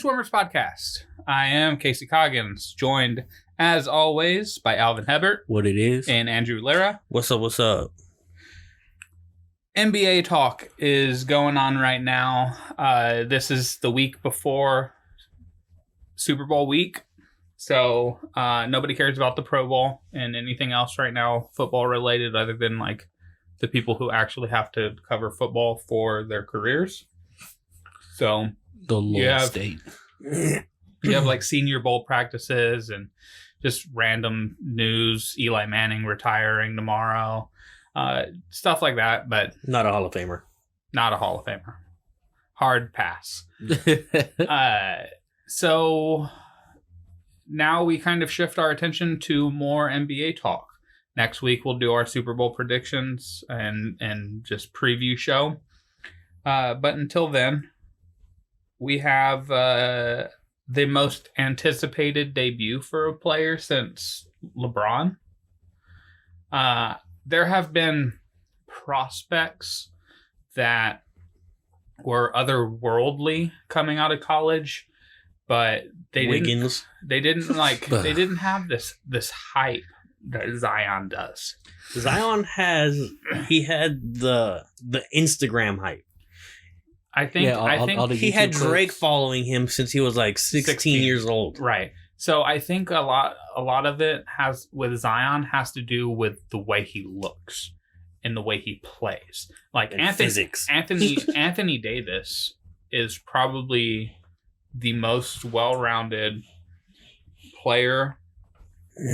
Benchwarmers Podcast. I am Casey Coggins, joined, as always, by Alvin Hebert. What it is. And Andrew Lira. What's up? NBA talk is going on right now. This is the week before Super Bowl week. So nobody cares about the Pro Bowl and anything else right now football related other than like the people who actually have to cover football for their careers. So the Lord State. You have like Senior Bowl practices and just random news. Eli Manning retiring tomorrow. Stuff like that, but not a Hall of Famer. Not a Hall of Famer. Hard pass. So now we kind of shift our attention to more NBA talk. Next week we'll do our Super Bowl predictions and just preview show. But until then, we have the most anticipated debut for a player since LeBron. There have been prospects that were otherworldly coming out of college, but they didn't have this hype that Zion does. Zion had the Instagram hype. I think he had Drake following him since he was like 16 years old. Right. So I think a lot of it has with Zion has to do with the way he looks and the way he plays. Like physics. Anthony Davis is probably the most well-rounded player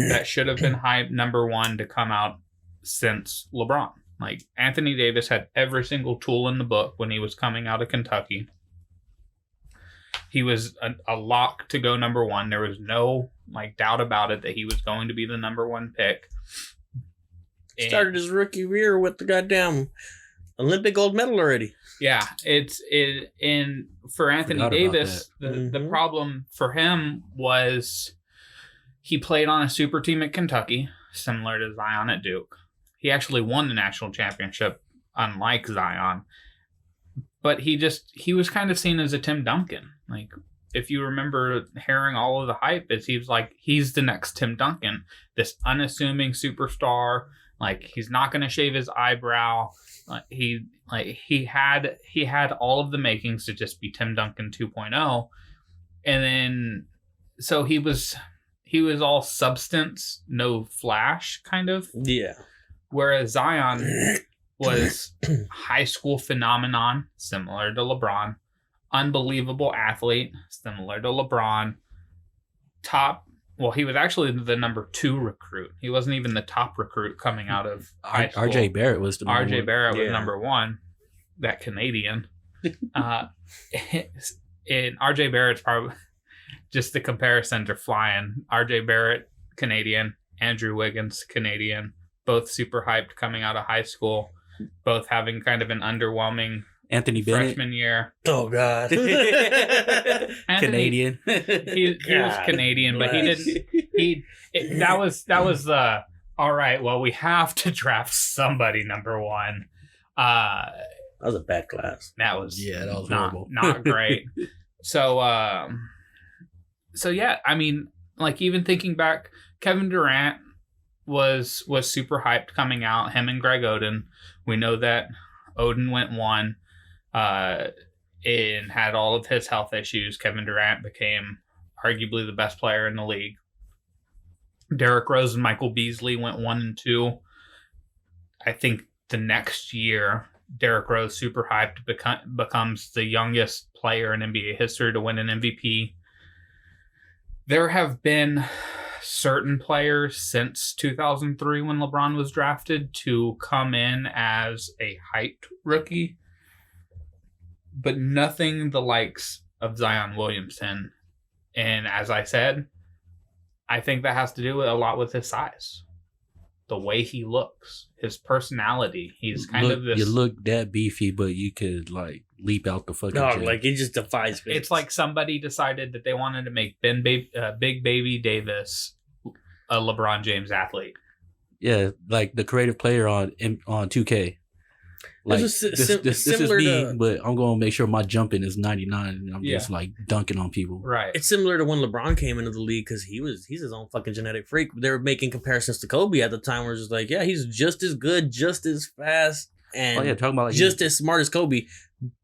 that should have been hyped number one to come out since LeBron. Like, Anthony Davis had every single tool in the book when he was coming out of Kentucky. He was a lock to go number one. There was no doubt about it that he was going to be the number one pick. Started his rookie year with the goddamn Olympic gold medal already. Yeah, for Anthony Davis, the problem for him was he played on a super team at Kentucky, similar to Zion at Duke. He actually won the national championship, unlike Zion. But he was kind of seen as a Tim Duncan. Like, if you remember hearing all of the hype, he's the next Tim Duncan, this unassuming superstar. Like, he's not going to shave his eyebrow. He had all of the makings to just be Tim Duncan 2.0. And then, so he was all substance, no flash, kind of. Yeah. Whereas Zion was high school phenomenon, similar to LeBron. Unbelievable athlete, similar to LeBron. He was actually the number 2 recruit. He wasn't even the top recruit coming out of high school. RJ Barrett was the number 1. RJ Barrett was number 1. That Canadian. And RJ Barrett's probably just the comparisons are flying. RJ Barrett, Canadian. Andrew Wiggins, Canadian. Both super hyped coming out of high school. Both having kind of an underwhelming Anthony Bennett freshman year. Oh God, Canadian. He was Canadian, but he didn't. That was all right. Well, we have to draft somebody number 1. That was a bad class. That was horrible. Not great. So yeah. I mean, like, even thinking back, Kevin Durant was super hyped coming out. Him and Greg Oden. We know that Oden went 1 and had all of his health issues. Kevin Durant became arguably the best player in the league. Derrick Rose and Michael Beasley went 1 and 2. I think the next year, Derrick Rose, super hyped, becomes the youngest player in NBA history to win an MVP. There have been certain players since 2003 when LeBron was drafted to come in as a hyped rookie, but nothing the likes of Zion Williamson. And as I said, I think that has to do a lot with his size, the way he looks, his personality. He's You look that beefy, but you could leap out the fucking gym. It just defies physics. It's like somebody decided that they wanted to make Big Baby Davis a LeBron James athlete. Yeah, like the creative player on 2K. Like this this is similar me, to, but I'm gonna make sure my jumping is 99, and I'm Yeah. just like dunking on people. Right. it's similar to when LeBron came into the league because he's his own fucking genetic freak. They were making comparisons to Kobe at the time, where it's just like, yeah, he's just as good, just as fast, and Oh yeah, talking about like just as smart as Kobe,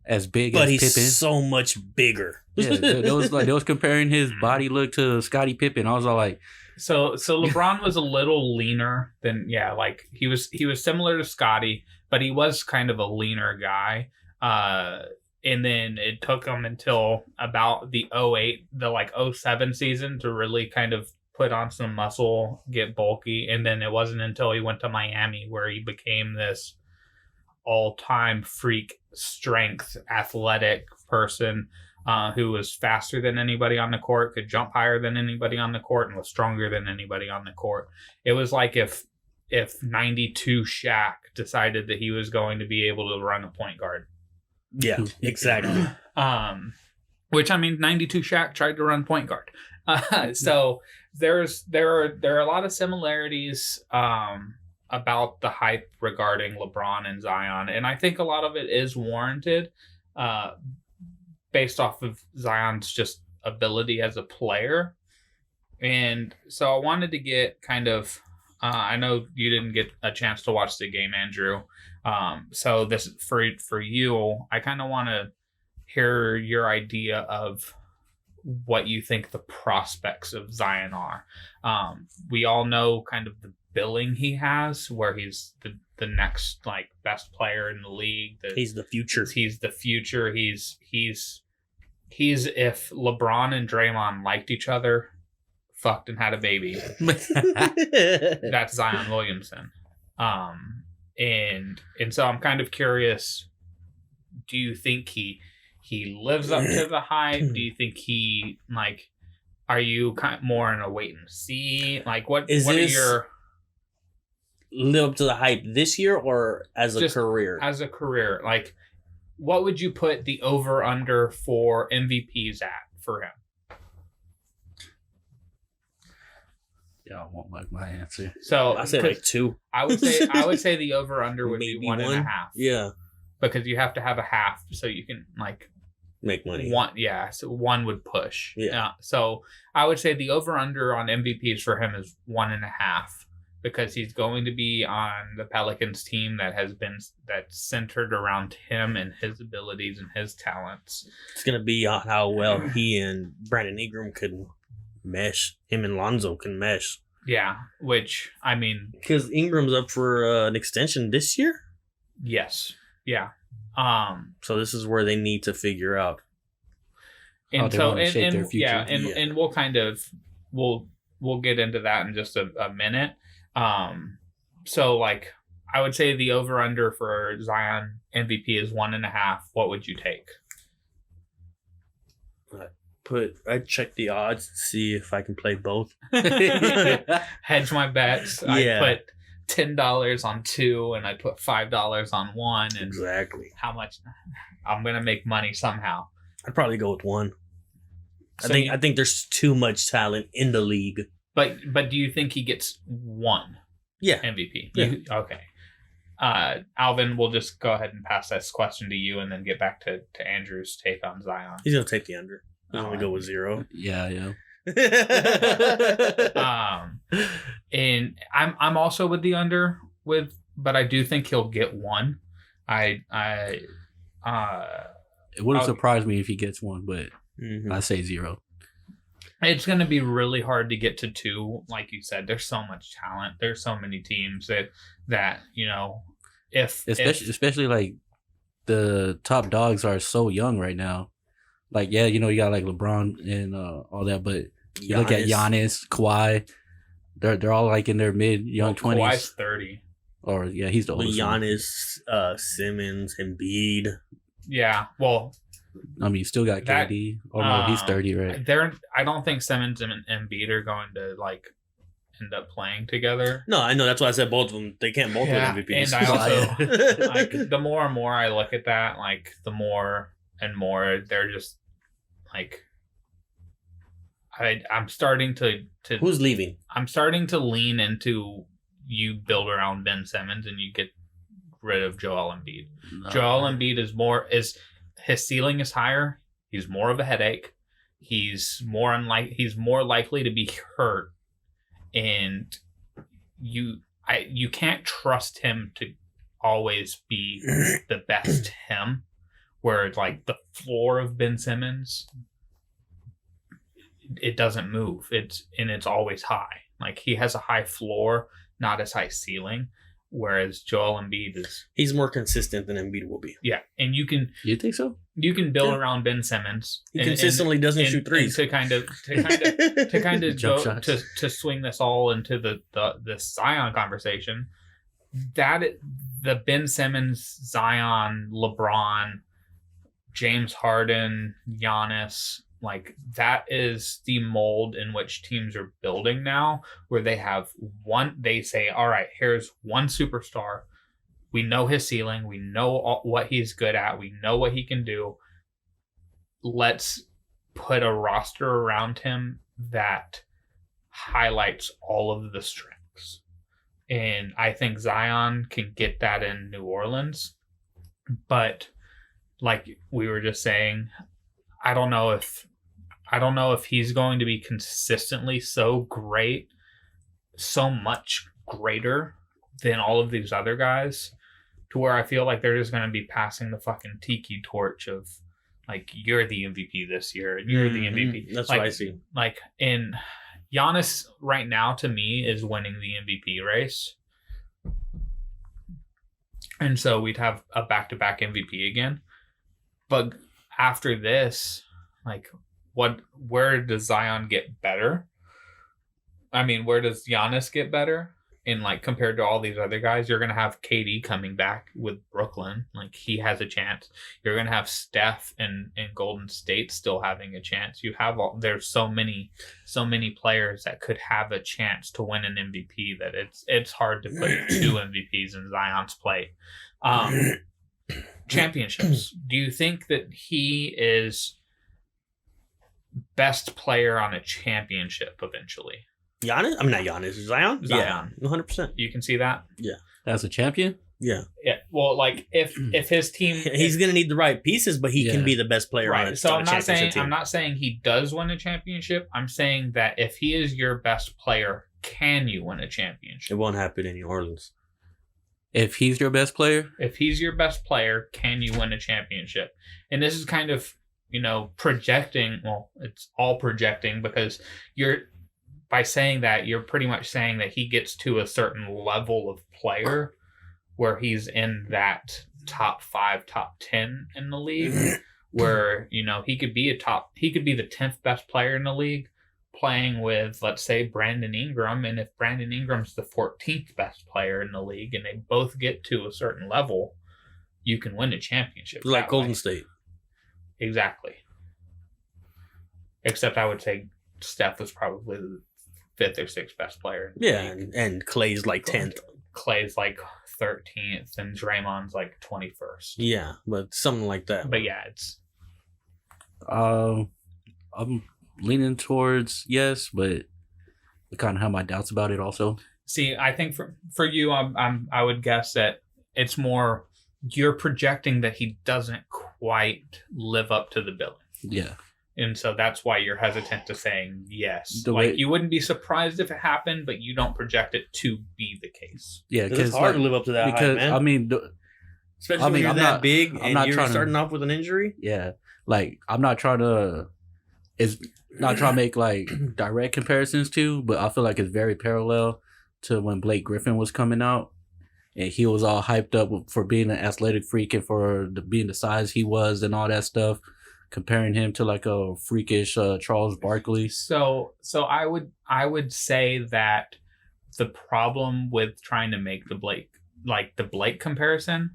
as big but as he's Pippen. so much bigger. Yeah, they was comparing his body look to Scottie Pippen. I was all like, So LeBron was a little leaner than like he was similar to Scotty, but he was kind of a leaner guy. And then it took him until about the 08, the 07 season to really kind of put on some muscle, get bulky, and then it wasn't until he went to Miami where he became this all-time freak strength athletic person who was faster than anybody on the court, could jump higher than anybody on the court, and was stronger than anybody on the court. It was like if 92 Shaq decided that he was going to be able to run a point guard. Yeah, exactly. Which, I mean, 92 Shaq tried to run point guard. So there are a lot of similarities about the hype regarding LeBron and Zion, and I think a lot of it is warranted based off of Zion's just ability as a player. And so I wanted to get kind of I know you didn't get a chance to watch the game, Andrew. So this for you, I kind of want to hear your idea of what you think the prospects of Zion are. We all know kind of the billing he has, where he's the next best player in the league. He's the future. He's the future. He's if LeBron and Draymond liked each other, fucked and had a baby. That's Zion Williamson. And so I'm kind of curious, do you think he lives up to the hype? Do you think he are you kind of more in a wait and see? What are your live up to the hype this year or as a career? As a career, what would you put the over under for MVPs at for him? yeah, I won't like my answer. So I said 2. I would say the over under would be 1.5. Yeah, because you have to have a half so you can make money. So one would push. Yeah. So I would say the over under on MVPs for him is 1.5, because he's going to be on the Pelicans team that's centered around him and his abilities and his talents. It's gonna be on how well he and Brandon Ingram can mesh. Him and Lonzo can mesh. Yeah, which I mean, because Ingram's up for an extension this year. Yes. Yeah. So this is where they need to figure out. And they so want to shape their future. And we'll kind of we'll get into that in just a minute. So I would say the over under for Zion MVP is 1.5. What would you take? I check the odds to see if I can play both. Hedge my bets. Yeah. I put $10 on 2 and I put $5 on 1. And exactly. How much? I'm gonna make money somehow. I'd probably go with 1. So I think there's too much talent in the league. But do you think he gets 1? Yeah. MVP. Yeah. Okay. Alvin, we'll just go ahead and pass this question to you and then get back to Andrew's take on Zion. He's gonna take the under. He's gonna go with 0. Yeah. And I'm also with the under but I do think he'll get 1. It wouldn't surprise me if he gets 1, but I say 0. It's going to be really hard to get to 2. Like you said, there's so much talent. There's so many teams that especially the top dogs are so young right now. You got LeBron and all that, but you look at Giannis, Kawhi, they're all in their young 20s. Kawhi's 30. Or he's the oldest. Giannis, Simmons, Embiid. Yeah, well, I mean, you still got KD. No, he's 30, right? I don't think Simmons and Embiid are going to end up playing together. No, I know. That's why I said both of them. They can't both win MVPs. And I also the more and more I look at that, the more and more they're just I'm starting to who's leaving? I'm starting to lean into you build around Ben Simmons and you get rid of Joel Embiid. No. Joel Embiid is his ceiling is higher. He's more of a headache. He's more likely to be hurt, and you can't trust him to always be the best him. Where like the floor of Ben Simmons, it doesn't move. It's always high. Like he has a high floor, not as high ceiling. Whereas Joel Embiid he's more consistent than Embiid will be. Yeah, and you think so? You can build around Ben Simmons. He consistently doesn't shoot threes. To kind of go to swing this all into the Zion conversation. That the Ben Simmons, Zion, LeBron, James Harden, Giannis, like that is the mold in which teams are building now, where they say, all right, here's one superstar. We know his ceiling. We know what he's good at. We know what he can do. Let's put a roster around him that highlights all of the strengths. And I think Zion can get that in New Orleans. But like we were just saying, I don't know if he's going to be consistently so great, so much greater than all of these other guys, to where I feel like they're just going to be passing the fucking tiki torch of like, you're the MVP this year and you're the MVP. That's like, what I see. Like in Giannis right now, to me, is winning the MVP race. And so we'd have a back-to-back MVP again. But after this, like, where does Zion get better? I mean, where does Giannis get better? And like compared to all these other guys, you're gonna have KD coming back with Brooklyn. Like he has a chance. You're gonna have Steph and Golden State still having a chance. There's so many players that could have a chance to win an MVP that it's hard to put two MVPs in Zion's plate. Championships. Do you think that he is best player on a championship eventually? Giannis? I'm not Giannis. Zion? Zion. Yeah, 100%. You can see that? Yeah. As a champion? Yeah. Yeah. Well, like if his team, he's going to need the right pieces, but he can be the best player on it. So I'm not saying he does win a championship. I'm saying that if he is your best player, can you win a championship? It won't happen in New Orleans. If he's your best player? If he's your best player, can you win a championship? And this is kind of, projecting. Well, it's all projecting because by saying that, you're pretty much saying that he gets to a certain level of player where he's in that top 5, top 10 in the league, where, he could be the 10th best player in the league playing with, let's say, Brandon Ingram. And if Brandon Ingram's the 14th best player in the league and they both get to a certain level, you can win a championship. Like Golden State. Exactly. Except I would say Steph was probably the 5th or 6th best player. Yeah, and Clay's like 10th. Clay's like 13th, and Draymond's like 21st. Yeah, but something like that. But yeah, it's. I'm leaning towards yes, but I kind of have my doubts about it also. See, I think for you, I would guess that it's more you're projecting that he doesn't quite live up to the billing. Yeah. And so that's why you're hesitant to saying yes. You wouldn't be surprised if it happened, but you don't project it to be the case. Yeah, because it's hard to live up to that hype, man. I mean, especially when you're that big and you're starting off with an injury. Yeah, like I'm not trying to. It's not trying to make like direct comparisons to, but I feel like it's very parallel to when Blake Griffin was coming out, and he was all hyped up for being an athletic freak and for being the size he was and all that stuff. Comparing him to like a freakish Charles Barkley. So I would say that the problem with trying to make the Blake comparison.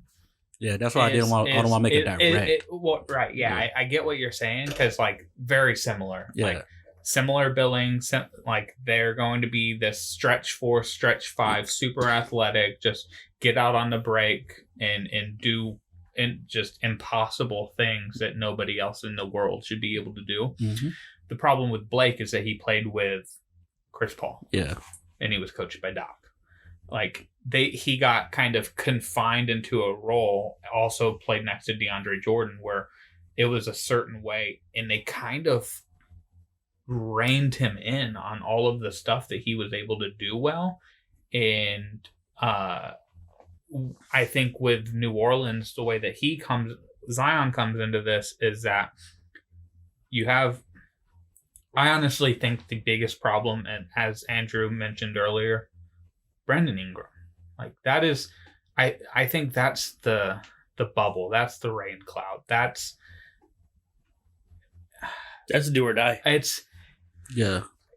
Yeah, that's why I don't want to make it direct. Right. Yeah, I get what you're saying because like very similar. Yeah. Like similar billing. Like they're going to be this stretch 4, stretch 5, super athletic. Just get out on the break and do. And just impossible things that nobody else in the world should be able to do. Mm-hmm. The problem with Blake is that he played with Chris Paul. Yeah. And he was coached by Doc. like he got kind of confined into a role, also played next to DeAndre Jordan, where it was a certain way, and they kind of reined him in on all of the stuff that he was able to do well. And I think with New Orleans, the way that Zion comes into this is that I honestly think the biggest problem, and as Andrew mentioned earlier, Brandon Ingram. Like that is, I think that's the bubble. That's the rain cloud. That's do or die.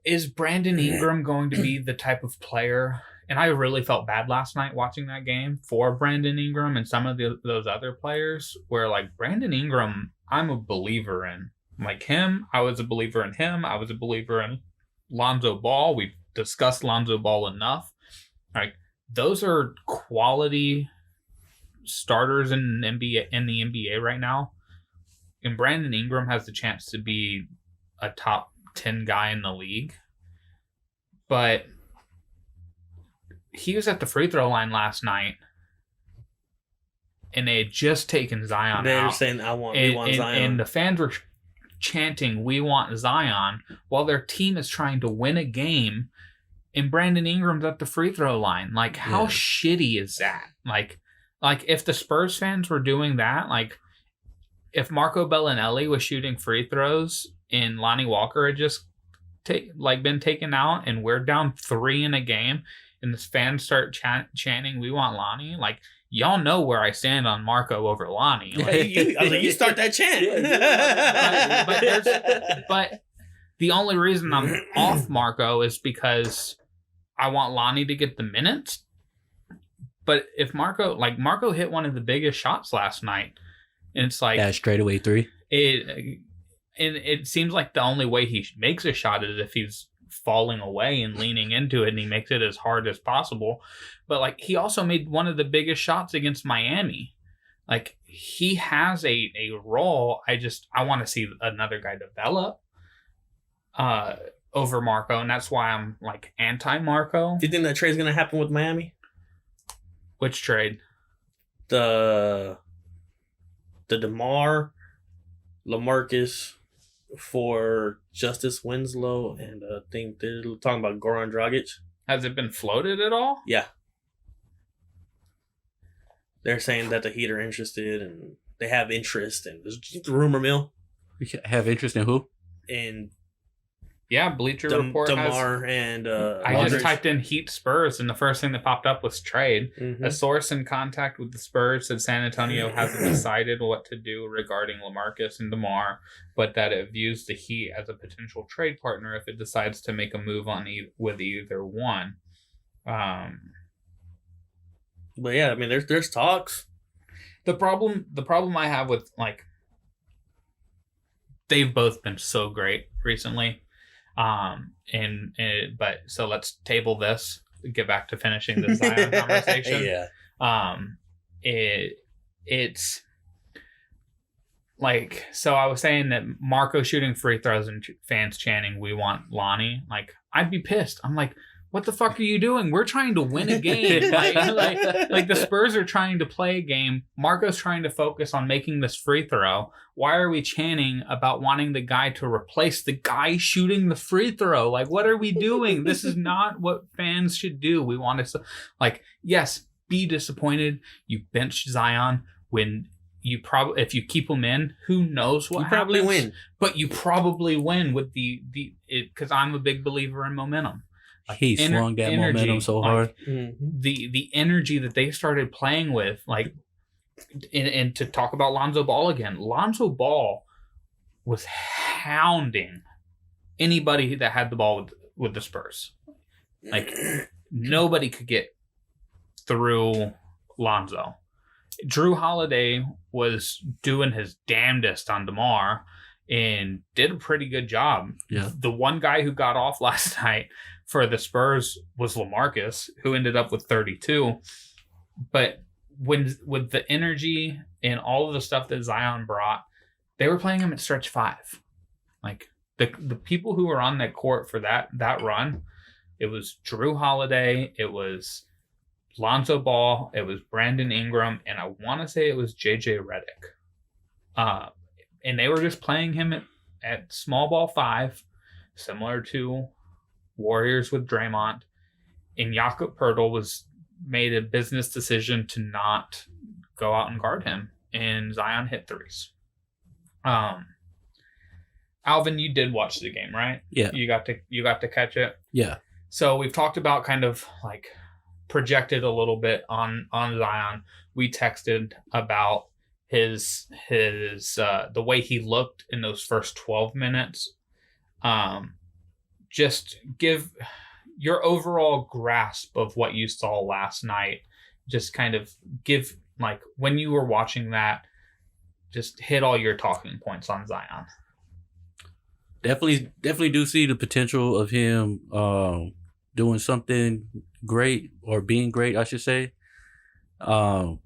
Is Brandon Ingram going to be the type of player? And I really felt bad last night watching that game for Brandon Ingram and some of those other players where, like, Brandon Ingram, I'm a believer in. Like him, I was a believer in him. I was a believer in Lonzo Ball. We've discussed Lonzo Ball enough. Like, those are quality starters in the NBA right now. And Brandon Ingram has the chance to be a top 10 guy in the league. But he was at the free throw line last night, and they had just taken Zion out. They were saying, we want Zion. And the fans were chanting, "We want Zion," while their team is trying to win a game, and Brandon Ingram's at the free throw line. Like, how shitty is that? Like if the Spurs fans were doing that, like if Marco Bellinelli was shooting free throws and Lonnie Walker had just been taken out, and we're down 3 in a game, and the fans start chanting, "We want Lonnie," like, y'all know where I stand on Marco over Lonnie. Like, I was like, you start that chant. but the only reason I'm off Marco is because I want Lonnie to get the minutes. But if Marco hit one of the biggest shots last night, and it's like straightaway 3. It seems like the only way he makes a shot is if he's falling away and leaning into it, and he makes it as hard as possible. But like, he also made one of the biggest shots against Miami. Like, he has a role. I want to see another guy develop over Marco, and that's why I'm like anti-Marco. Do you think that trade's gonna happen with Miami? Which trade? The DeMar, LaMarcus for Justice Winslow, and I think they're talking about Goran Dragic. Has it been floated at all? Yeah. They're saying that the Heat are interested, and they have interest, and there's just a rumor mill. We have interest in who? In Bleacher Report DeMar and I just typed in Heat Spurs, and the first thing that popped up was trade. Mm-hmm. A source in contact with the Spurs said San Antonio hasn't decided what to do regarding LaMarcus and DeMar, but that it views the Heat as a potential trade partner if it decides to make a move with either one. But yeah, I mean, there's talks. The problem I have with, like, they've both been so great recently. But so let's table this, get back to finishing the Zion conversation. It's like, so I was saying that Marco shooting free throws and fans chanting, "We want Lonnie." Like, I'd be pissed. I'm like, what the fuck are you doing? We're trying to win a game. like the Spurs are trying to play a game. Marco's trying to focus on making this free throw. Why are we chanting about wanting the guy to replace the guy shooting the free throw? Like, what are we doing? This is not what fans should do. We want to, like, yes, be disappointed. You bench Zion when you probably, if you keep him in, who knows what happens. You probably win. But you probably win with because I'm a big believer in momentum. He swung that momentum so hard. Like, the energy that they started playing with, like, and to talk about Lonzo Ball again, Lonzo Ball was hounding anybody that had the ball with the Spurs. Like, nobody could get through Lonzo. Drew Holiday was doing his damnedest on DeMar and did a pretty good job. Yeah. The one guy who got off last night for the Spurs was LaMarcus, who ended up with 32. But with the energy and all of the stuff that Zion brought, they were playing him at stretch 5. Like, the people who were on that court for that run, it was Drew Holiday, it was Lonzo Ball, it was Brandon Ingram, and I want to say it was JJ Redick. And they were just playing him at small ball 5, similar to Warriors with Draymond. And Jakob Poeltl made a business decision to not go out and guard him, and Zion hit threes. Alvin, you did watch the game, right? Yeah. You got to catch it? Yeah. So we've talked about kind of like projected a little bit on Zion. We texted about his the way he looked in those first 12 minutes. Just give your overall grasp of what you saw last night. Just kind of give, like, when you were watching that, just hit all your talking points on Zion. Definitely do see the potential of him doing something great, or being great, I should say. The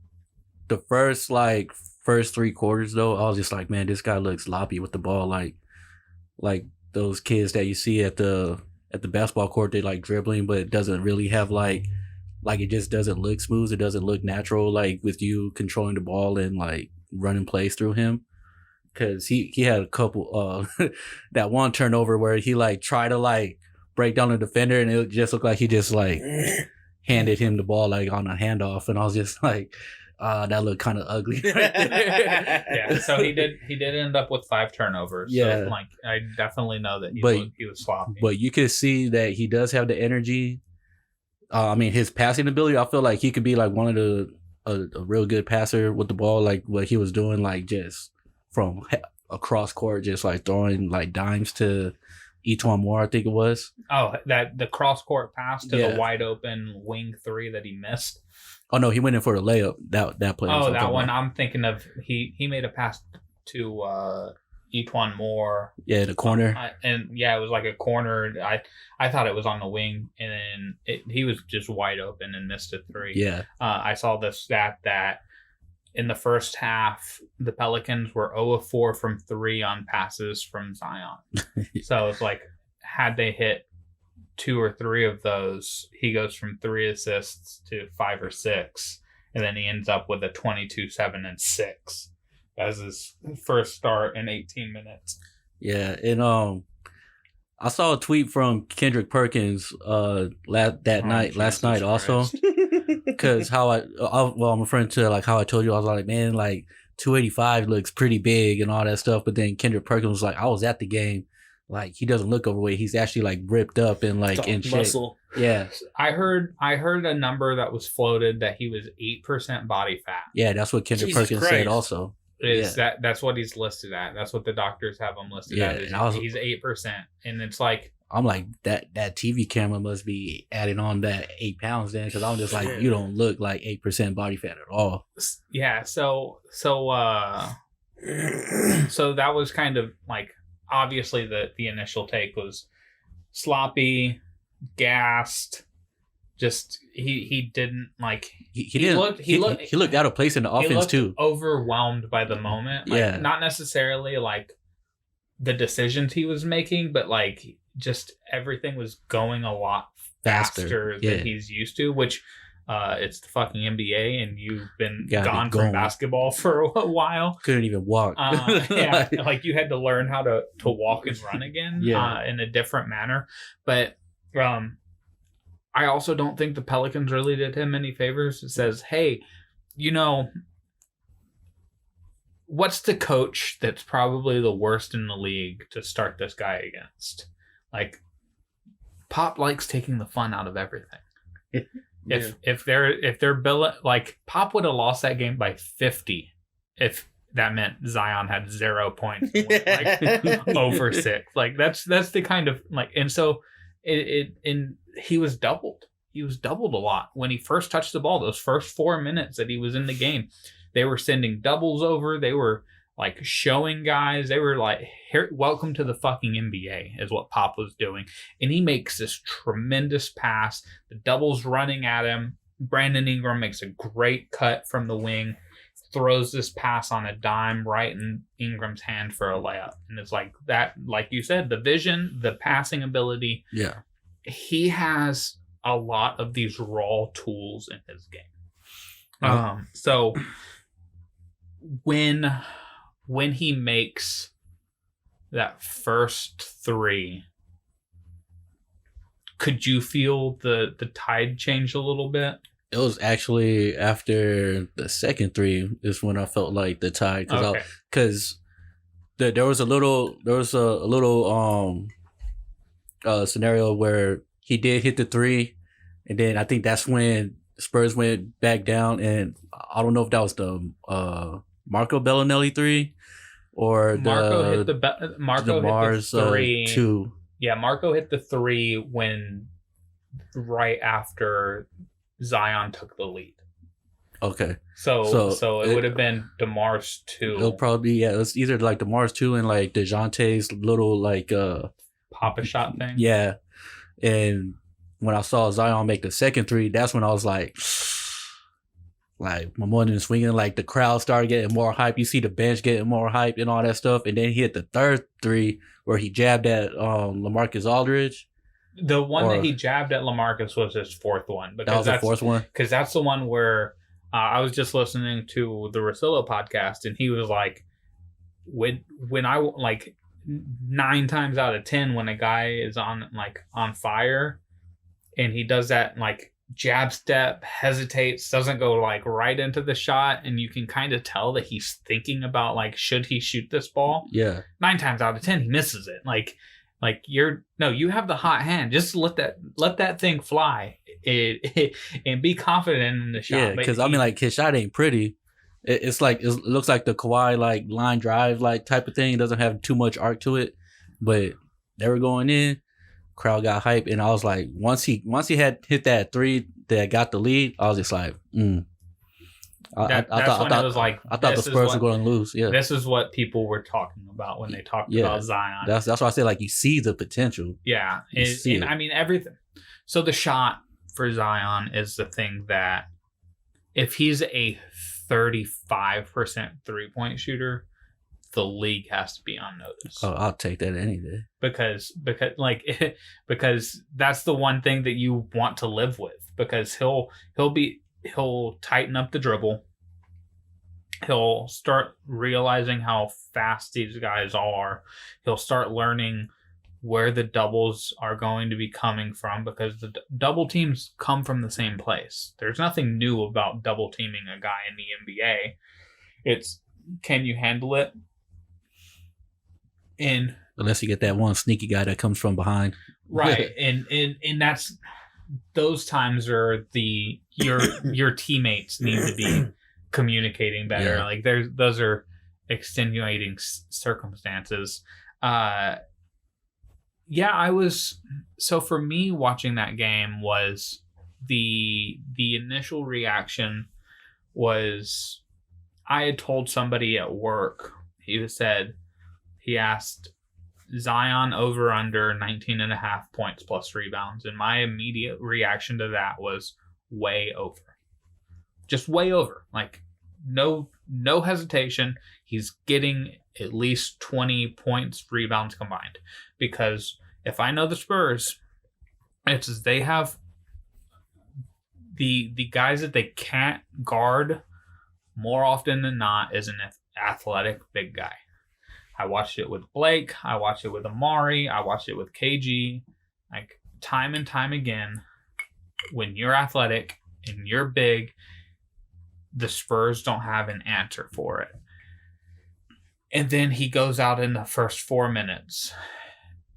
first 3 quarters though, I was just like, man, this guy looks sloppy with the ball, like those kids that you see at the basketball court. They like dribbling, but it doesn't really have like it just doesn't look smooth. It doesn't look natural, like with you controlling the ball and like running plays through him. Cause he had a couple that one turnover where he like tried to like break down the defender, and it just looked like he just like handed him the ball like on a handoff, and I was just like, that looked kind of ugly. Right there. Yeah, so he did end up with 5 turnovers. Yeah, so, like, I definitely know that he was sloppy. But you could see that he does have the energy. I mean, his passing ability, I feel like he could be like one of a real good passer with the ball, like what he was doing, like just from across court, just like throwing like dimes to Etwan Moore, I think it was. Oh, the cross court pass to the wide open wing 3 that he missed. Oh no, he went in for the layup. That play. Oh, that one. I'm thinking of he made a pass to Etwan Moore. Yeah, the corner. And yeah, it was like a corner. I thought it was on the wing, and then he was just wide open and missed a 3. Yeah. I saw the stat that in the first half, the Pelicans were 0 of 4 from 3 on passes from Zion. So it's like, had they hit 2 or 3 of those, he goes from 3 assists to 5 or 6, and then he ends up with a 22, 7, and 6 as his first start in 18 minutes. Yeah, and I saw a tweet from Kendrick Perkins last night also. Because I'm referring to like how I told you, I was like, man, like 285 looks pretty big and all that stuff. But then Kendrick Perkins was like, I was at the game. Like, he doesn't look overweight. He's actually like ripped up and like in shape. Muscle. Yeah. I heard a number that was floated that he was 8% body fat. Yeah, that's what Kendrick Perkins said also. That's what he's listed at. That's what the doctors have him listed at. He's 8%. And it's like, I'm like, that TV camera must be adding on that 8 pounds then, because I'm just like, you don't look like 8% body fat at all. Yeah, so that was kind of like, obviously the initial take was sloppy, gassed. Just he didn't like he looked out of place in the offense too. Overwhelmed by the moment. Like, not necessarily like the decisions he was making, but like just everything was going a lot faster than he's used to, which it's the fucking NBA, and you've been gone from basketball for a while. Couldn't even walk. Like you had to learn how to walk and run again in a different manner. But I also don't think the Pelicans really did him any favors. It says, hey, what's the coach that's probably the worst in the league to start this guy against? Like, Pop likes taking the fun out of everything. If they're billing, like, Pop would have lost that game by 50 if that meant Zion had 0 points, like over 6. Like that's the kind of like, and so he was doubled. He was doubled a lot when he first touched the ball. Those first 4 minutes that he was in the game, they were sending doubles over. They were like showing guys. They were like, "Here, welcome to the fucking NBA," is what Pop was doing. And he makes this tremendous pass. The double's running at him. Brandon Ingram makes a great cut from the wing, throws this pass on a dime right in Ingram's hand for a layup. And it's like that, like you said, the vision, the passing ability. Yeah. He has a lot of these raw tools in his game. So when he makes that first three, could you feel the tide change a little bit? It was actually after the second three is when I felt like the tide, because there was a little scenario where he did hit the three, and then I think that's when Spurs went back down, and I don't know if that was the Marco Bellinelli three or Marco hit the three. 2. Yeah, Marco hit the three when right after Zion took the lead. Okay. So it would have been DeMar's 2. It'll probably be, it was either like DeMar's 2 and like DeJounte's little like Pop a shot thing. Yeah. And when I saw Zion make the second 3, that's when I was like my morning swinging, like the crowd started getting more hype. You see the bench getting more hype and all that stuff. And then he hit the third 3 where he jabbed at LaMarcus Aldridge. The one that he jabbed at LaMarcus was his fourth one. That was the fourth one? Because that's the one where I was just listening to the Rosillo podcast, and he was like, when I, like, 9 times out of 10, when a guy is on fire, and he does that, like, jab step, hesitates, doesn't go, like, right into the shot, and you can kind of tell that he's thinking about, like, should he shoot this ball? Yeah. 9 times out of 10, he misses it. You have the hot hand. Just let that thing fly and be confident in the shot. Yeah, because I mean, like, his shot ain't pretty. It's like, it looks like the Kawhi like line drive like type of thing. It doesn't have too much arc to it, but they were going in. Crowd got hype, and I was like, once he had hit that 3 that got the lead, I was just like, I thought the Spurs were going to lose. Yeah, this is what people were talking about when they talked about Zion. That's why I say, like, you see the potential. Yeah, and I mean everything. So the shot for Zion is the thing that if he's a 35% 3-point shooter, the league has to be on notice. Oh, I'll take that any day. Because that's the one thing that you want to live with. Because he'll tighten up the dribble. He'll start realizing how fast these guys are. He'll start learning where the doubles are going to be coming from, because the double teams come from the same place. There's nothing new about double teaming a guy in the NBA. It's, can you handle it? And unless you get that one sneaky guy that comes from behind. Right. and that's, those times are your teammates need to be communicating better. Yeah. Like those are extenuating circumstances. So for me, watching that game was the initial reaction was, I had told somebody at work, he asked Zion over under 19.5 points plus rebounds. And my immediate reaction to that was way over. Just way over. Like, no hesitation. He's getting at least 20 points, rebounds combined. Because if I know the Spurs, it's they have the guys that they can't guard more often than not is an athletic big guy. I watched it with Blake. I watched it with Amari. I watched it with KG. Like, time and time again, when you're athletic and you're big, the Spurs don't have an answer for it. And then he goes out in the first 4 minutes,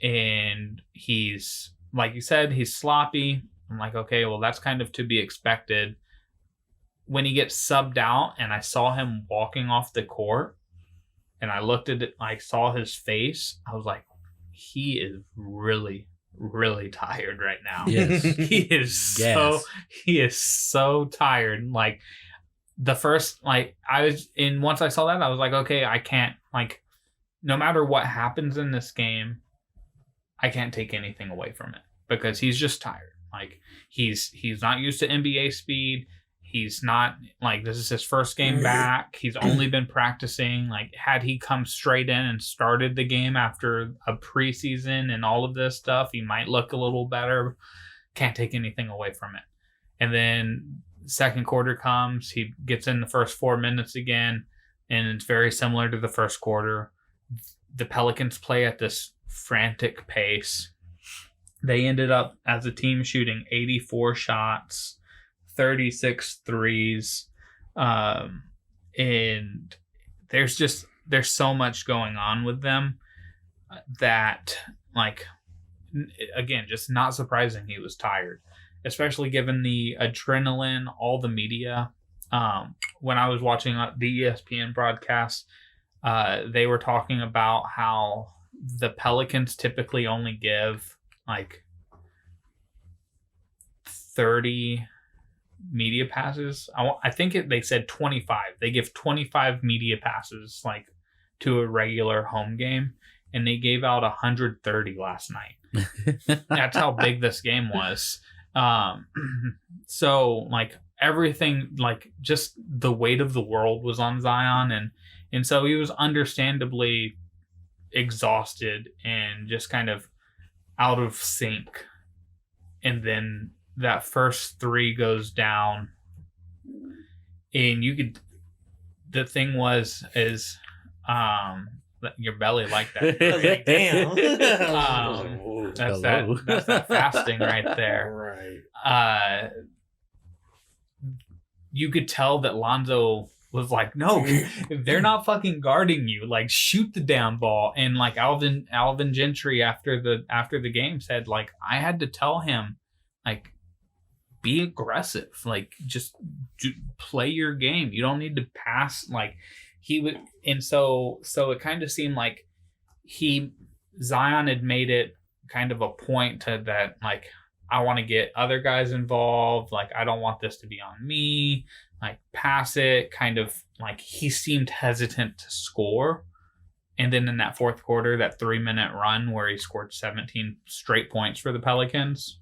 and he's, like you said, he's sloppy. I'm like, okay, well, that's kind of to be expected. When he gets subbed out and I saw him walking off the court, and I looked at it, I saw his face, I was like, he is really, really tired right now. Yes. He is so tired. Like, the first, like, once I saw that, I was like, okay, I can't, like, no matter what happens in this game, I can't take anything away from it, because he's just tired. Like, he's not used to NBA speed. He's not, like, this is his first game back. He's only been practicing. Like, had he come straight in and started the game after a preseason and all of this stuff, he might look a little better. can't take anything away from it. And then second quarter comes, he gets in the first 4 minutes again, and it's very similar to the first quarter. The Pelicans play at this frantic pace. They ended up, as a team, shooting 84 shots, 36 threes. And there's so much going on with them that, like, again, just not surprising he was tired, especially given the adrenaline, all the media. When I was watching the ESPN broadcast, they were talking about how the Pelicans typically only give like 30 media passes. I think they said 25. They give 25 media passes like to a regular home game, and they gave out 130 last night. That's how big this game was. So like everything, like just the weight of the world was on Zion, and so he was understandably exhausted and just kind of out of sync. And then that first three goes down, and the thing is your belly like that. Like, damn. That's that fasting right there. Right. You could tell that Lonzo was like, no, they're not fucking guarding you. Like, shoot the damn ball. And like Alvin Gentry after the game said, like, I had to tell him, like, be aggressive. Like, just play your game. You don't need to pass. Like, he would, and so it kind of seemed like Zion had made it kind of a point to that, like, I want to get other guys involved. Like, I don't want this to be on me. Like, pass it. Kind of like he seemed hesitant to score. And then in that fourth quarter, that 3-minute run where he scored 17 straight points for the Pelicans,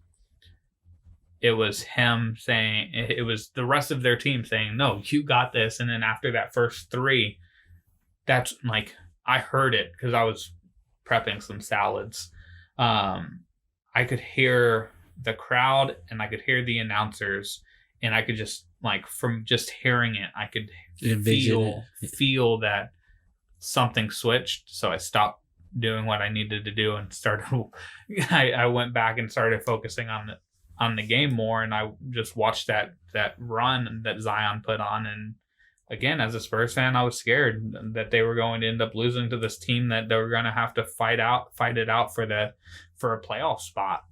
it was him saying, it was the rest of their team saying, no, you got this. And then after that first three, that's like, I heard it because I was prepping some salads. I could hear the crowd and I could hear the announcers, and I could just, like, from just hearing it, I could feel that something switched. So I stopped doing what I needed to do and I went back and started focusing on the game more, and I just watched that run that Zion put on. And again, as a Spurs fan, I was scared that they were going to end up losing to this team that they were going to have to fight it out for a playoff spot.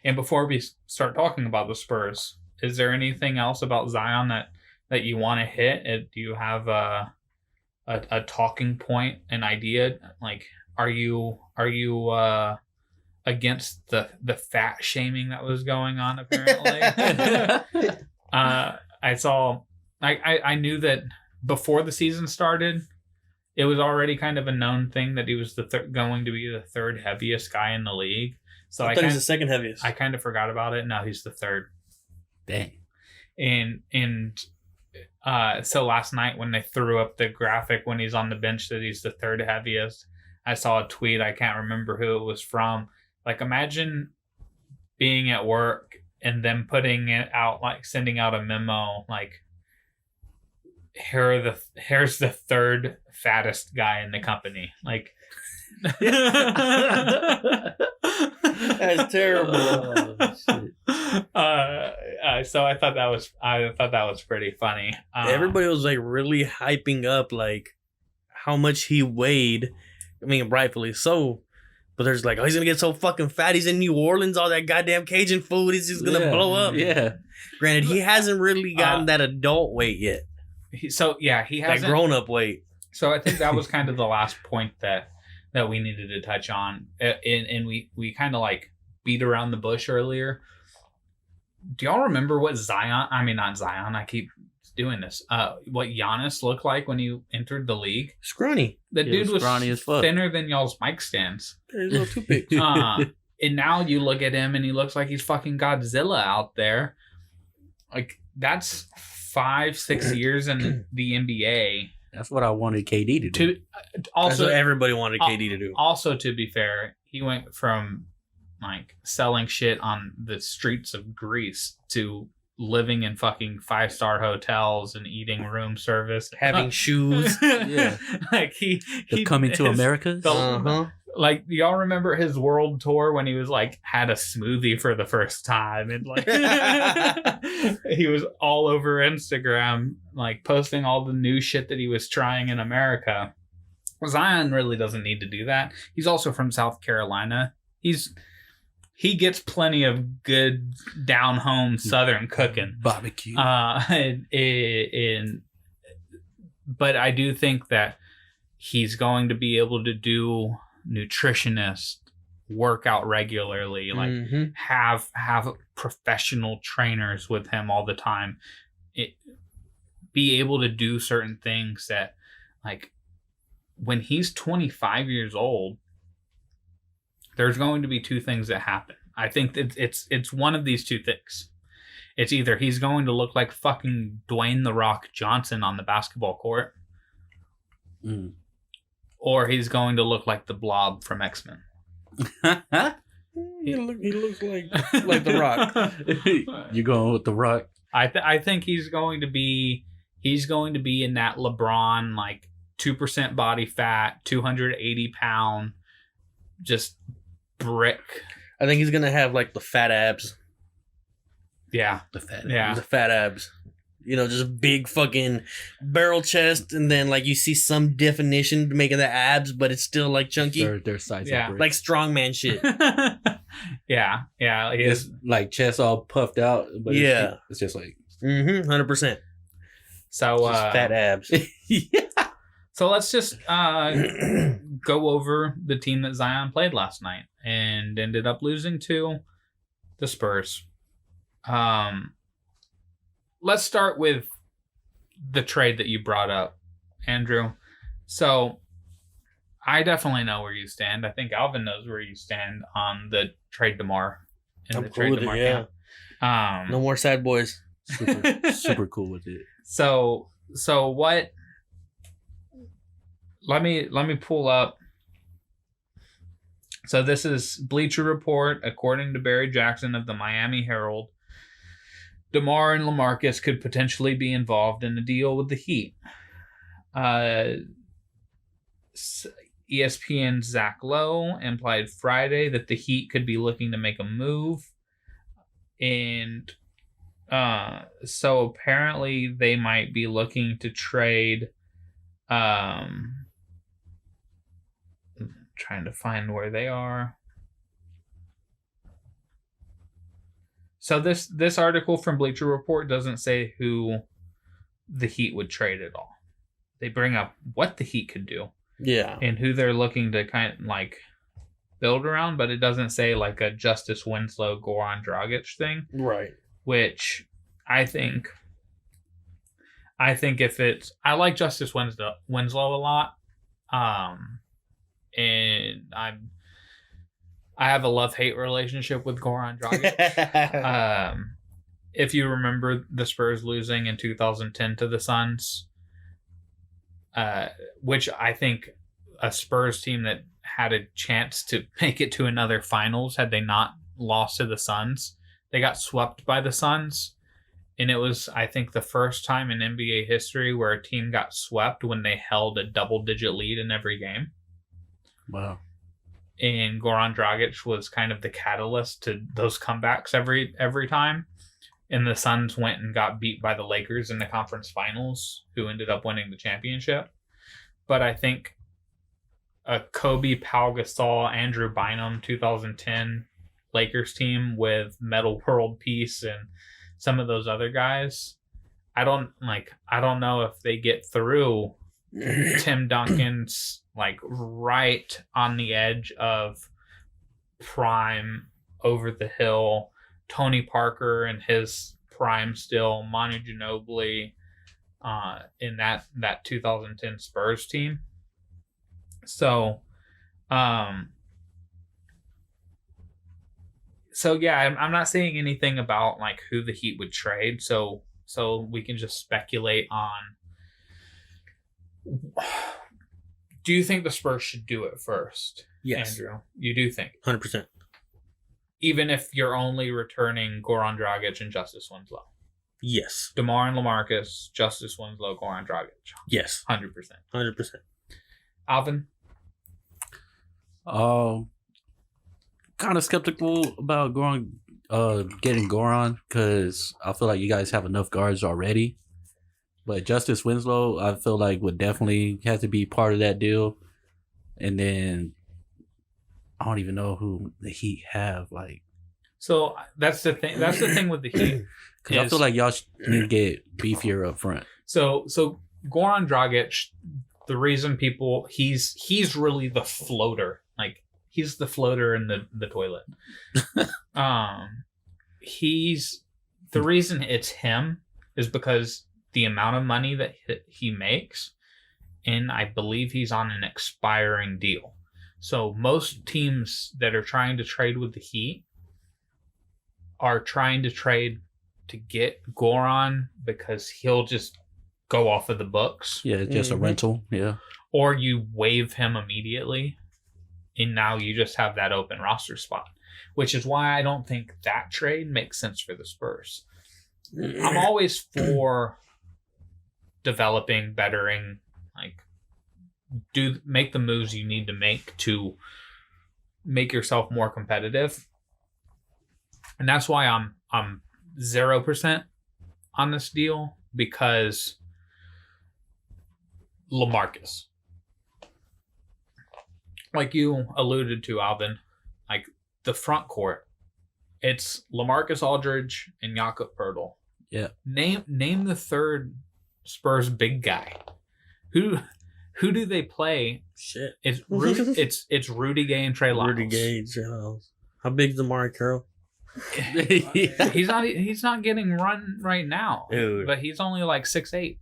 And before we start talking about the Spurs, is there anything else about Zion that you want to hit? Do you have a talking point, an idea? Like, are you against the fat shaming that was going on, apparently? I knew that before the season started, it was already kind of a known thing that he was going to be the third heaviest guy in the league. So I thought he was the second heaviest. I kind of forgot about it. No, he's the third. Dang. And so last night when they threw up the graphic when he's on the bench that he's the third heaviest, I saw a tweet. I can't remember who it was from. Like, imagine being at work and then putting it out, like sending out a memo, like, here's the third fattest guy in the company. Like, that's terrible. So I thought that was pretty funny. Everybody was like really hyping up like how much he weighed. I mean, rightfully so. But there's like, oh, he's gonna get so fucking fat. He's in New Orleans, all that goddamn Cajun food. He's just gonna blow up. Yeah. Granted, he hasn't really gotten that adult weight yet. He hasn't that grown up weight. So I think that was kind of the last point that we needed to touch on, and we kind of like beat around the bush earlier. Do y'all remember what not Zion, I keep doing this, what Giannis looked like when he entered the league? Scrawny. The dude was scrawny as fuck. Thinner than y'all's mic stands. There's a little toothpick. And now you look at him and he looks like he's fucking Godzilla out there. Like, that's 5-6 years in the NBA. That's what I wanted KD to do. That's what everybody wanted KD to do. Also, to be fair, he went from like selling shit on the streets of Greece to living in fucking 5-star hotels and eating room service, Having shoes. Yeah. Like he coming to America. Like, y'all remember his world tour when he was like had a smoothie for the first time, and like he was all over Instagram like posting all the new shit that he was trying in America. Zion really doesn't need to do that. He's also from South Carolina. He gets plenty of good down home Southern cooking, barbecue. But I do think that he's going to be able to do nutritionist, work out regularly, like have professional trainers with him all the time. Be able to do certain things that, like, when he's 25 years old, there's going to be two things that happen. I think that it's one of these two things. It's either he's going to look like fucking Dwayne "The Rock" Johnson on the basketball court, or he's going to look like the Blob from X-Men. He looks like The Rock. You going with The Rock? I think he's going to be in that LeBron, like, 2% body fat, 280 pound, just brick. I think he's gonna have like the fat abs. Yeah, the fat abs. You know, just big fucking barrel chest, and then like you see some definition making the abs, but it's still like chunky. Their size, like strongman shit. yeah. It's like chest all puffed out, but it's just like 100%. So fat abs. Yeah. So let's just go over the team that Zion played last night and ended up losing to the Spurs. Let's start with the trade that you brought up, Andrew. So I definitely know where you stand. I think Alvin knows where you stand on the trade DeMar. I'm cool with it, yeah. No more sad boys. Super cool with it. So what? Let me pull up. So this is Bleacher Report. According to Barry Jackson of the Miami Herald, DeMar and LaMarcus could potentially be involved in a deal with the Heat. ESPN's Zach Lowe implied Friday that the Heat could be looking to make a move. And so apparently they might be looking to trade... trying to find where they are. So this article from Bleacher Report doesn't say who the Heat would trade at all. They bring up what the Heat could do. Yeah. And who they're looking to kind of like build around, but it doesn't say like a Justice Winslow, Goran Dragic thing. Right. Which I think if it's... I like Justice Winslow a lot. And I have a love-hate relationship with Goran Dragic. If you remember the Spurs losing in 2010 to the Suns, which I think a Spurs team that had a chance to make it to another finals had they not lost to the Suns. They got swept by the Suns. And it was, I think, the first time in NBA history where a team got swept when they held a double-digit lead in every game. Wow. And Goran Dragic was kind of the catalyst to those comebacks every time. And the Suns went and got beat by the Lakers in the conference finals, who ended up winning the championship. But I think a Kobe, Pau Gasol, Andrew Bynum 2010 Lakers team with Metal World Peace and some of those other guys, I don't know if they get through Tim Duncan's like right on the edge of prime, over the hill, Tony Parker and his prime still, Manu Ginobili in that 2010 Spurs team. So yeah, I'm not saying anything about like who the Heat would trade. So we can just speculate on. Do you think the Spurs should do it first? Yes. Andrew, you do think? 100%. Even if you're only returning Goran Dragic and Justice Winslow. Yes. DeMar and LaMarcus, Justice Winslow, Goran Dragic. Yes. 100%. 100%. Alvin? Kind of skeptical about getting Goran because I feel like you guys have enough guards already. But Justice Winslow, I feel like would definitely have to be part of that deal. And then I don't even know who the Heat have. Like, so that's the thing. That's the thing with the Heat. Because I feel like y'all need to get beefier up front. So Goran Dragic, the reason he's really the floater. Like, he's the floater in the toilet. The reason it's him is because the amount of money that he makes, and I believe he's on an expiring deal. So most teams that are trying to trade with the Heat are trying to trade to get Goran because he'll just go off of the books. Yeah, just a rental. Yeah. Or you waive him immediately, and now you just have that open roster spot, which is why I don't think that trade makes sense for the Spurs. I'm always for developing, bettering, like, make the moves you need to make to make yourself more competitive. And that's why I'm 0% on this deal, because LaMarcus, like you alluded to, Alvin, like the front court, it's LaMarcus Aldridge and Jakob Poeltl. Yeah. Name the third Spurs big guy. Who do they play? Shit. It's Rudy Gay and Trey Lyles. Rudy Gay, Trey Lyles. How big is Amari Carroll? He's not getting run right now. Dude. But he's only like 6'8".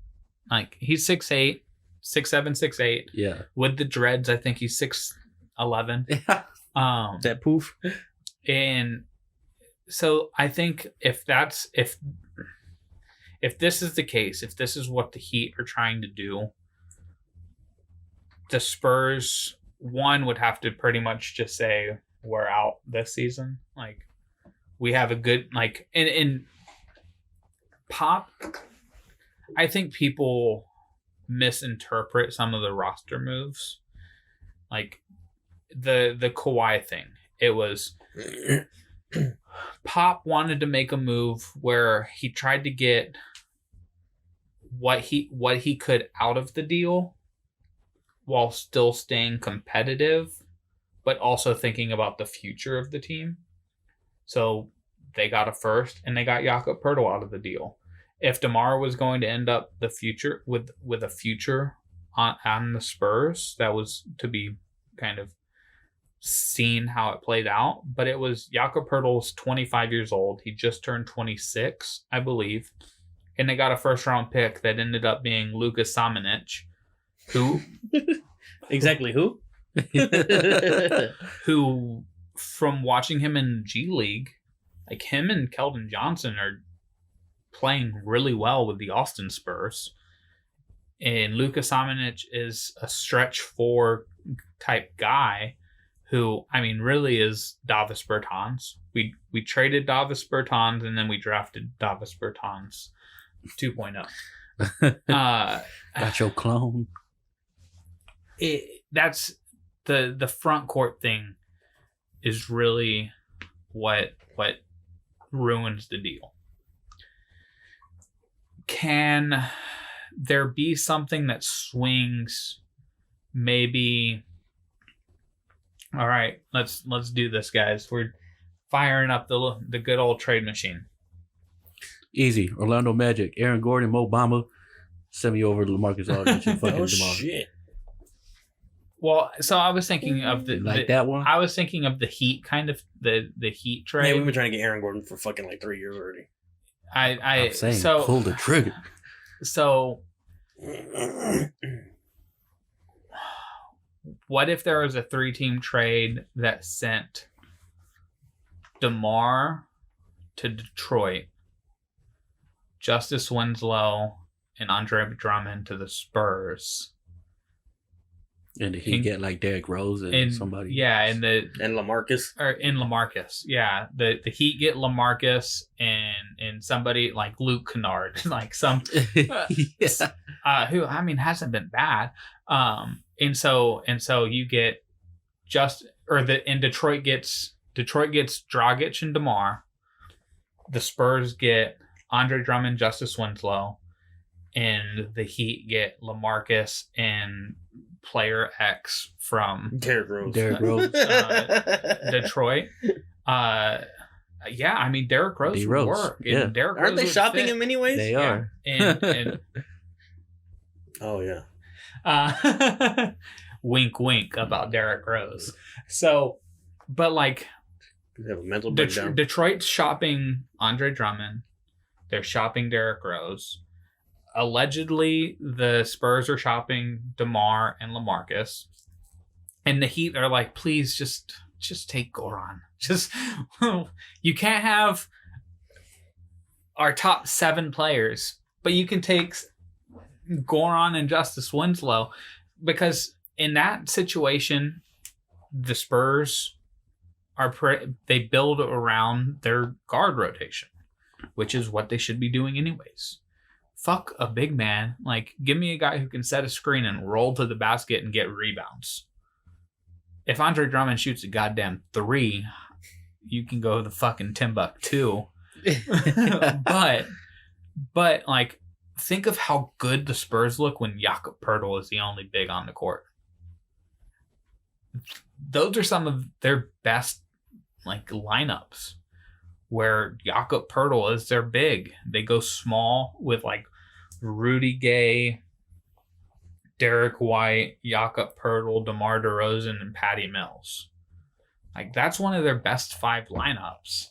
Like, he's 6'8", 6'7", 6'8". Yeah. With the dreads, I think he's 6'11". That poof. And so I think if this is the case, if this is what the Heat are trying to do, the Spurs, one, would have to pretty much just say, we're out this season. Like, we have a good, like, in Pop, I think people misinterpret some of the roster moves. Like, the Kawhi thing. It was Pop wanted to make a move where he tried to get what he could out of the deal while still staying competitive, but also thinking about the future of the team. So they got a first, and they got Jakob Poeltl out of the deal. If DeMar was going to end up the future with a future on the Spurs, that was to be kind of seen how it played out. But it was Jakob Poeltl's 25 years old. He just turned 26, I believe. And they got a first-round pick that ended up being Luka Samanic, who... Exactly who? Who, from watching him in G League, like, him and Keldon Johnson are playing really well with the Austin Spurs. And Luka Samanic is a stretch 4 type guy who, I mean, really is Davis Bertans. We traded Davis Bertans, and then we drafted Davis Bertans 2.0. Got your clone. That's the front court thing is really what ruins the deal. Can there be something that swings? Maybe. All right, let's do this, guys. We're firing up the good old trade machine. Easy. Orlando Magic, Aaron Gordon, Mo Bamba. Send me over to LaMarcus Aldridge and fucking DeMar. Shit. Well, so I was thinking of that one. I was thinking of the Heat, kind of the Heat trade. Yeah, we've been trying to get Aaron Gordon for fucking like 3 years already. I'm saying pull the trigger. So, what if there was a 3-team trade that sent DeMar to Detroit, Justice Winslow, and Andre Drummond to the Spurs? And he get like Derrick Rose and somebody. Yeah, and LaMarcus. Or in LaMarcus. Yeah. The Heat get LaMarcus and somebody like Luke Kennard. Like some who I mean hasn't been bad. And so you get Detroit gets Dragic and DeMar. The Spurs get Andre Drummond, Justice Winslow, and the Heat get LaMarcus and player X from Derrick Rose. Detroit. Yeah, I mean Derrick Rose would work. Yeah. And Derrick Aren't Rose they shopping fit. him anyways? They are. And oh yeah. Wink, wink about Derrick Rose. So, but like, they have a mental breakdown. Detroit's shopping Andre Drummond. They're shopping Derrick Rose. Allegedly, the Spurs are shopping DeMar and LaMarcus. And the Heat are like, please just take Goran. Just, you can't have our top 7 players, but you can take Goran and Justice Winslow, because in that situation, the Spurs they build around their guard rotation, which is what they should be doing anyways. Fuck a big man. Like, give me a guy who can set a screen and roll to the basket and get rebounds. If Andre Drummond shoots a goddamn 3, you can go to the fucking Timbuktu. but like, think of how good the Spurs look when Jakob Poeltl is the only big on the court. Those are some of their best like lineups, where Jakob Poeltl is their big. They go small with like Rudy Gay, Derek White, Jakob Poeltl, DeMar DeRozan, and Patty Mills. Like, that's one of their best 5 lineups.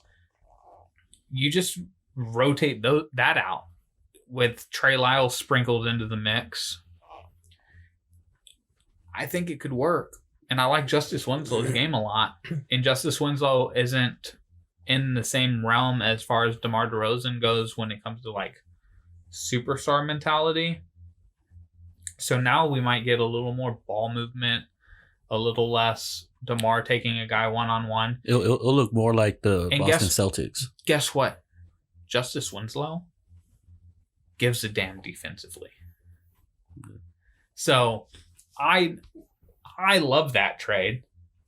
You just rotate that out with Trey Lyles sprinkled into the mix. I think it could work. And I like Justice Winslow's game a lot. And Justice Winslow isn't in the same realm as far as DeMar DeRozan goes when it comes to like superstar mentality. So now we might get a little more ball movement, a little less DeMar taking a guy one-on-one. It'll look more like the Boston Celtics. Guess what? Justice Winslow gives a damn defensively. So I love that trade.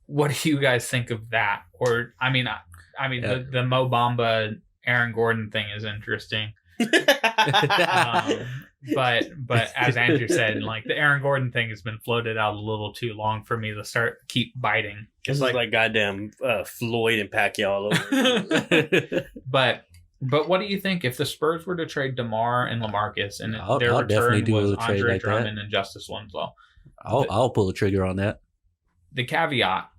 What do you guys think of that? Or the Mo Bamba Aaron Gordon thing is interesting. But as Andrew said, like, the Aaron Gordon thing has been floated out a little too long for me to keep biting. It's like goddamn Floyd and Pacquiao all over. But what do you think if the Spurs were to trade DeMar and LaMarcus and their I'll return was Andre like Drummond and Justice Winslow? I'll pull the trigger on that. The caveat: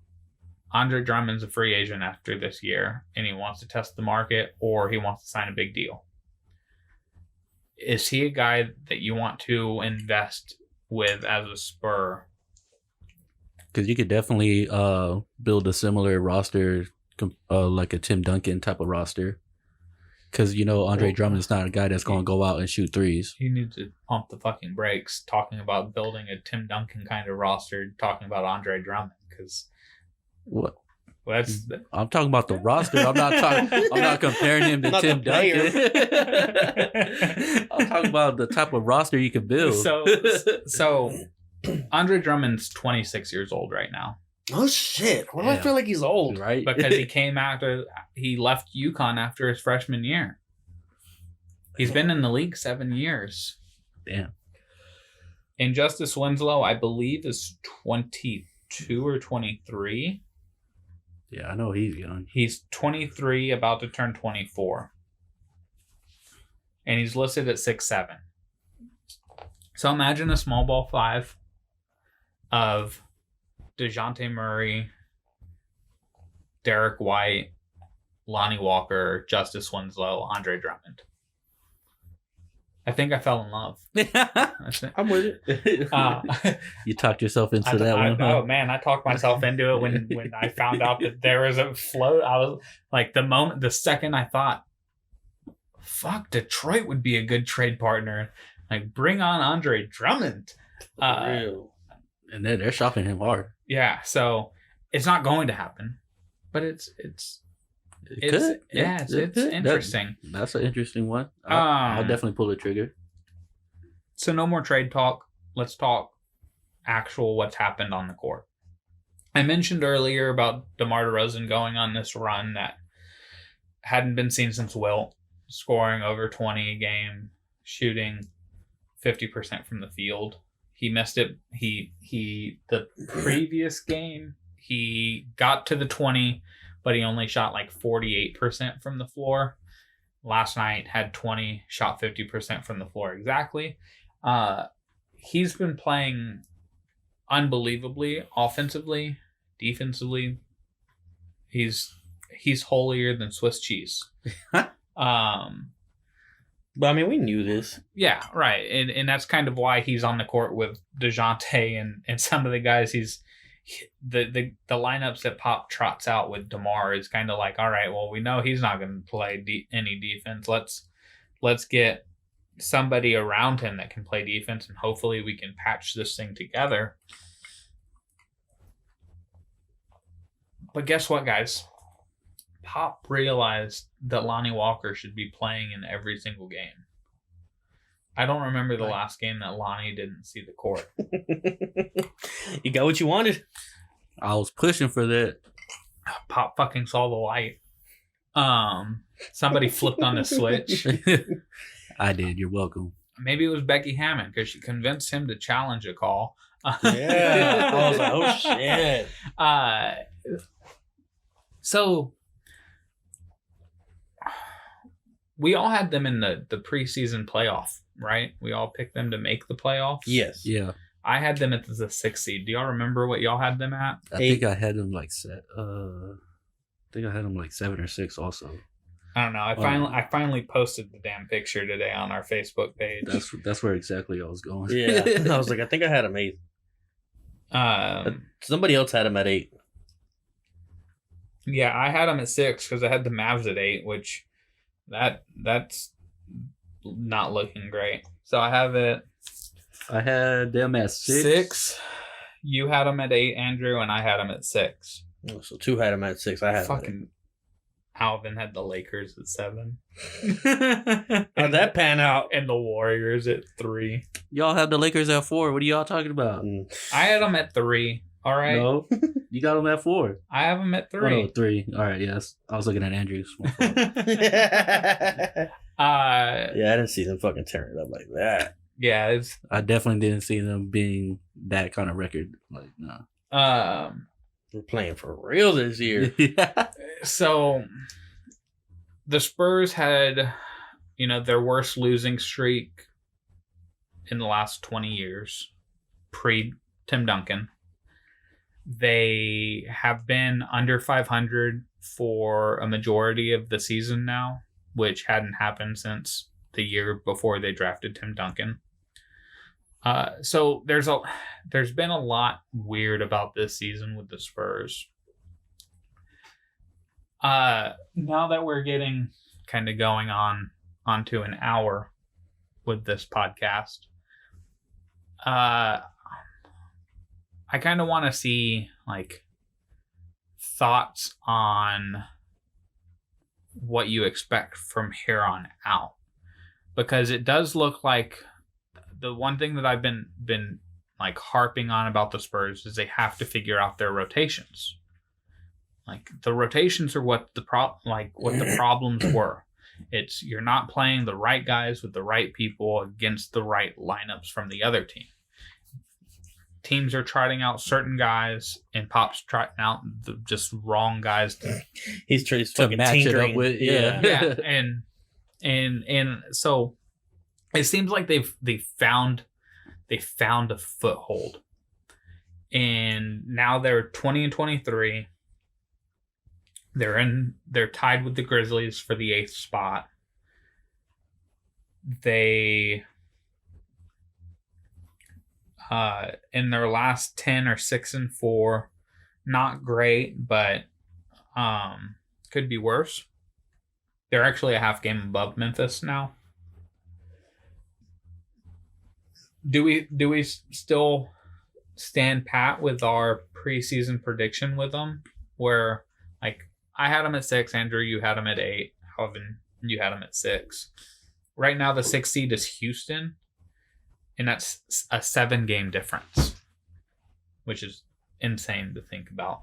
Andre Drummond's a free agent after this year, and he wants to test the market, or he wants to sign a big deal. Is he a guy that you want to invest with as a Spur? Because you could definitely build a similar roster, like a Tim Duncan type of roster. Because, Andre Drummond's not a guy that's going to go out and shoot threes. You need to pump the fucking brakes talking about building a Tim Duncan kind of roster, talking about Andre Drummond. Because what? Well, I'm talking about the roster. I'm not comparing him to Tim Duncan. I'm talking about the type of roster you can build. So Andre Drummond's 26 years old right now. Oh shit! Why do I feel like he's old? Right? Because he left UConn after his freshman year. He's been in the league 7 years. Damn. And Justice Winslow, I believe, is 22 or 23. Yeah, I know he's young. He's 23, about to turn 24. And he's listed at 6'7". So imagine a small ball 5 of DeJounte Murray, Derek White, Lonnie Walker, Justice Winslow, Andre Drummond. I think I fell in love. I'm with it. You talked yourself into that one. Huh? Oh man, I talked myself into it when I found out that there was a float. I was like, the second I thought, fuck, Detroit would be a good trade partner. Like, bring on Andre Drummond. Real. And they're shopping him hard. Yeah, so it's not going to happen, but it's interesting. That's an interesting one. I'll definitely pull the trigger. So no more trade talk. Let's talk actual what's happened on the court. I mentioned earlier about DeMar DeRozan going on this run that hadn't been seen since Wilt, scoring over 20 a game, shooting 50% from the field. He missed it. The previous game, he got to the 20, but he only shot like 48% from the floor. Last night had 20, shot 50% from the floor exactly. He's been playing unbelievably offensively, defensively. He's holier than Swiss cheese. But I mean, we knew this. Yeah, right. And that's kind of why he's on the court with DeJounte and some of the guys. The lineups that Pop trots out with DeMar is kind of like, all right, well, we know he's not going to play any defense. Let's get somebody around him that can play defense, and hopefully we can patch this thing together. But guess what, guys? Pop realized that Lonnie Walker should be playing in every single game. I don't remember the last game that Lonnie didn't see the court. You got what you wanted. I was pushing for that. Pop fucking saw the light. Somebody flipped on the switch. I did. You're welcome. Maybe it was Becky Hammond because she convinced him to challenge a call. Yeah. I was like, oh shit. So we all had them in the preseason playoff, right? We all picked them to make the playoffs. Yes. Yeah. I had them at the 6th seed. Do y'all remember what y'all had them at? I think I had them like 7 or 6 also. I don't know. I finally posted the damn picture today on our Facebook page. That's where exactly I was going. Yeah. I was like, I think I had him 8. Somebody else had him at 8. Yeah, I had them at 6 because I had the Mavs at 8, which that's not looking great. So I have it. I had them at 6. 6. You had them at 8, Andrew, and I had them at 6. Oh, so 2 had him at 6. I had fucking Alvin had the Lakers at 7. How'd that pan out? And the Warriors at 3. Y'all have the Lakers at 4. What are y'all talking about? I had them at 3. All right. No, you got them at 4. I have them at 3. Oh, no, 3. All right, yes. I was looking at Andrew's. Yeah, I didn't see them fucking tearing it up like that. Yeah, I definitely didn't see them being that kind of record. Like, no. We're playing for real this year. Yeah. So the Spurs had, their worst losing streak in the last 20 years, pre Tim Duncan. They have been under 500 for a majority of the season now, which hadn't happened since the year before they drafted Tim Duncan. So there's been a lot weird about this season with the Spurs. Now that we're getting kind of going onto an hour with this podcast, I kind of want to see thoughts on what you expect from here on out, because it does look like the one thing that I've been harping on about the Spurs is they have to figure out their rotations. The rotations are what the problems were. It's you're not playing the right guys with the right people against the right lineups from the other team. Teams are trotting out certain guys, and Pop's trotting out the just wrong guys. He's fucking match tinkering it up with, yeah, and so it seems like they found a foothold, and now they're 20-23. They're tied with the Grizzlies for the 8th spot. They in their last 10 are 6-4. Not great, but could be worse. They're actually a half game above Memphis now. Do we still stand pat with our preseason prediction with them, where like I had them at 6, Andrew, you had them at 8, Alvin, you had them at 6. Right now, the 6th seed is Houston, and that's a 7-game difference, which is insane to think about.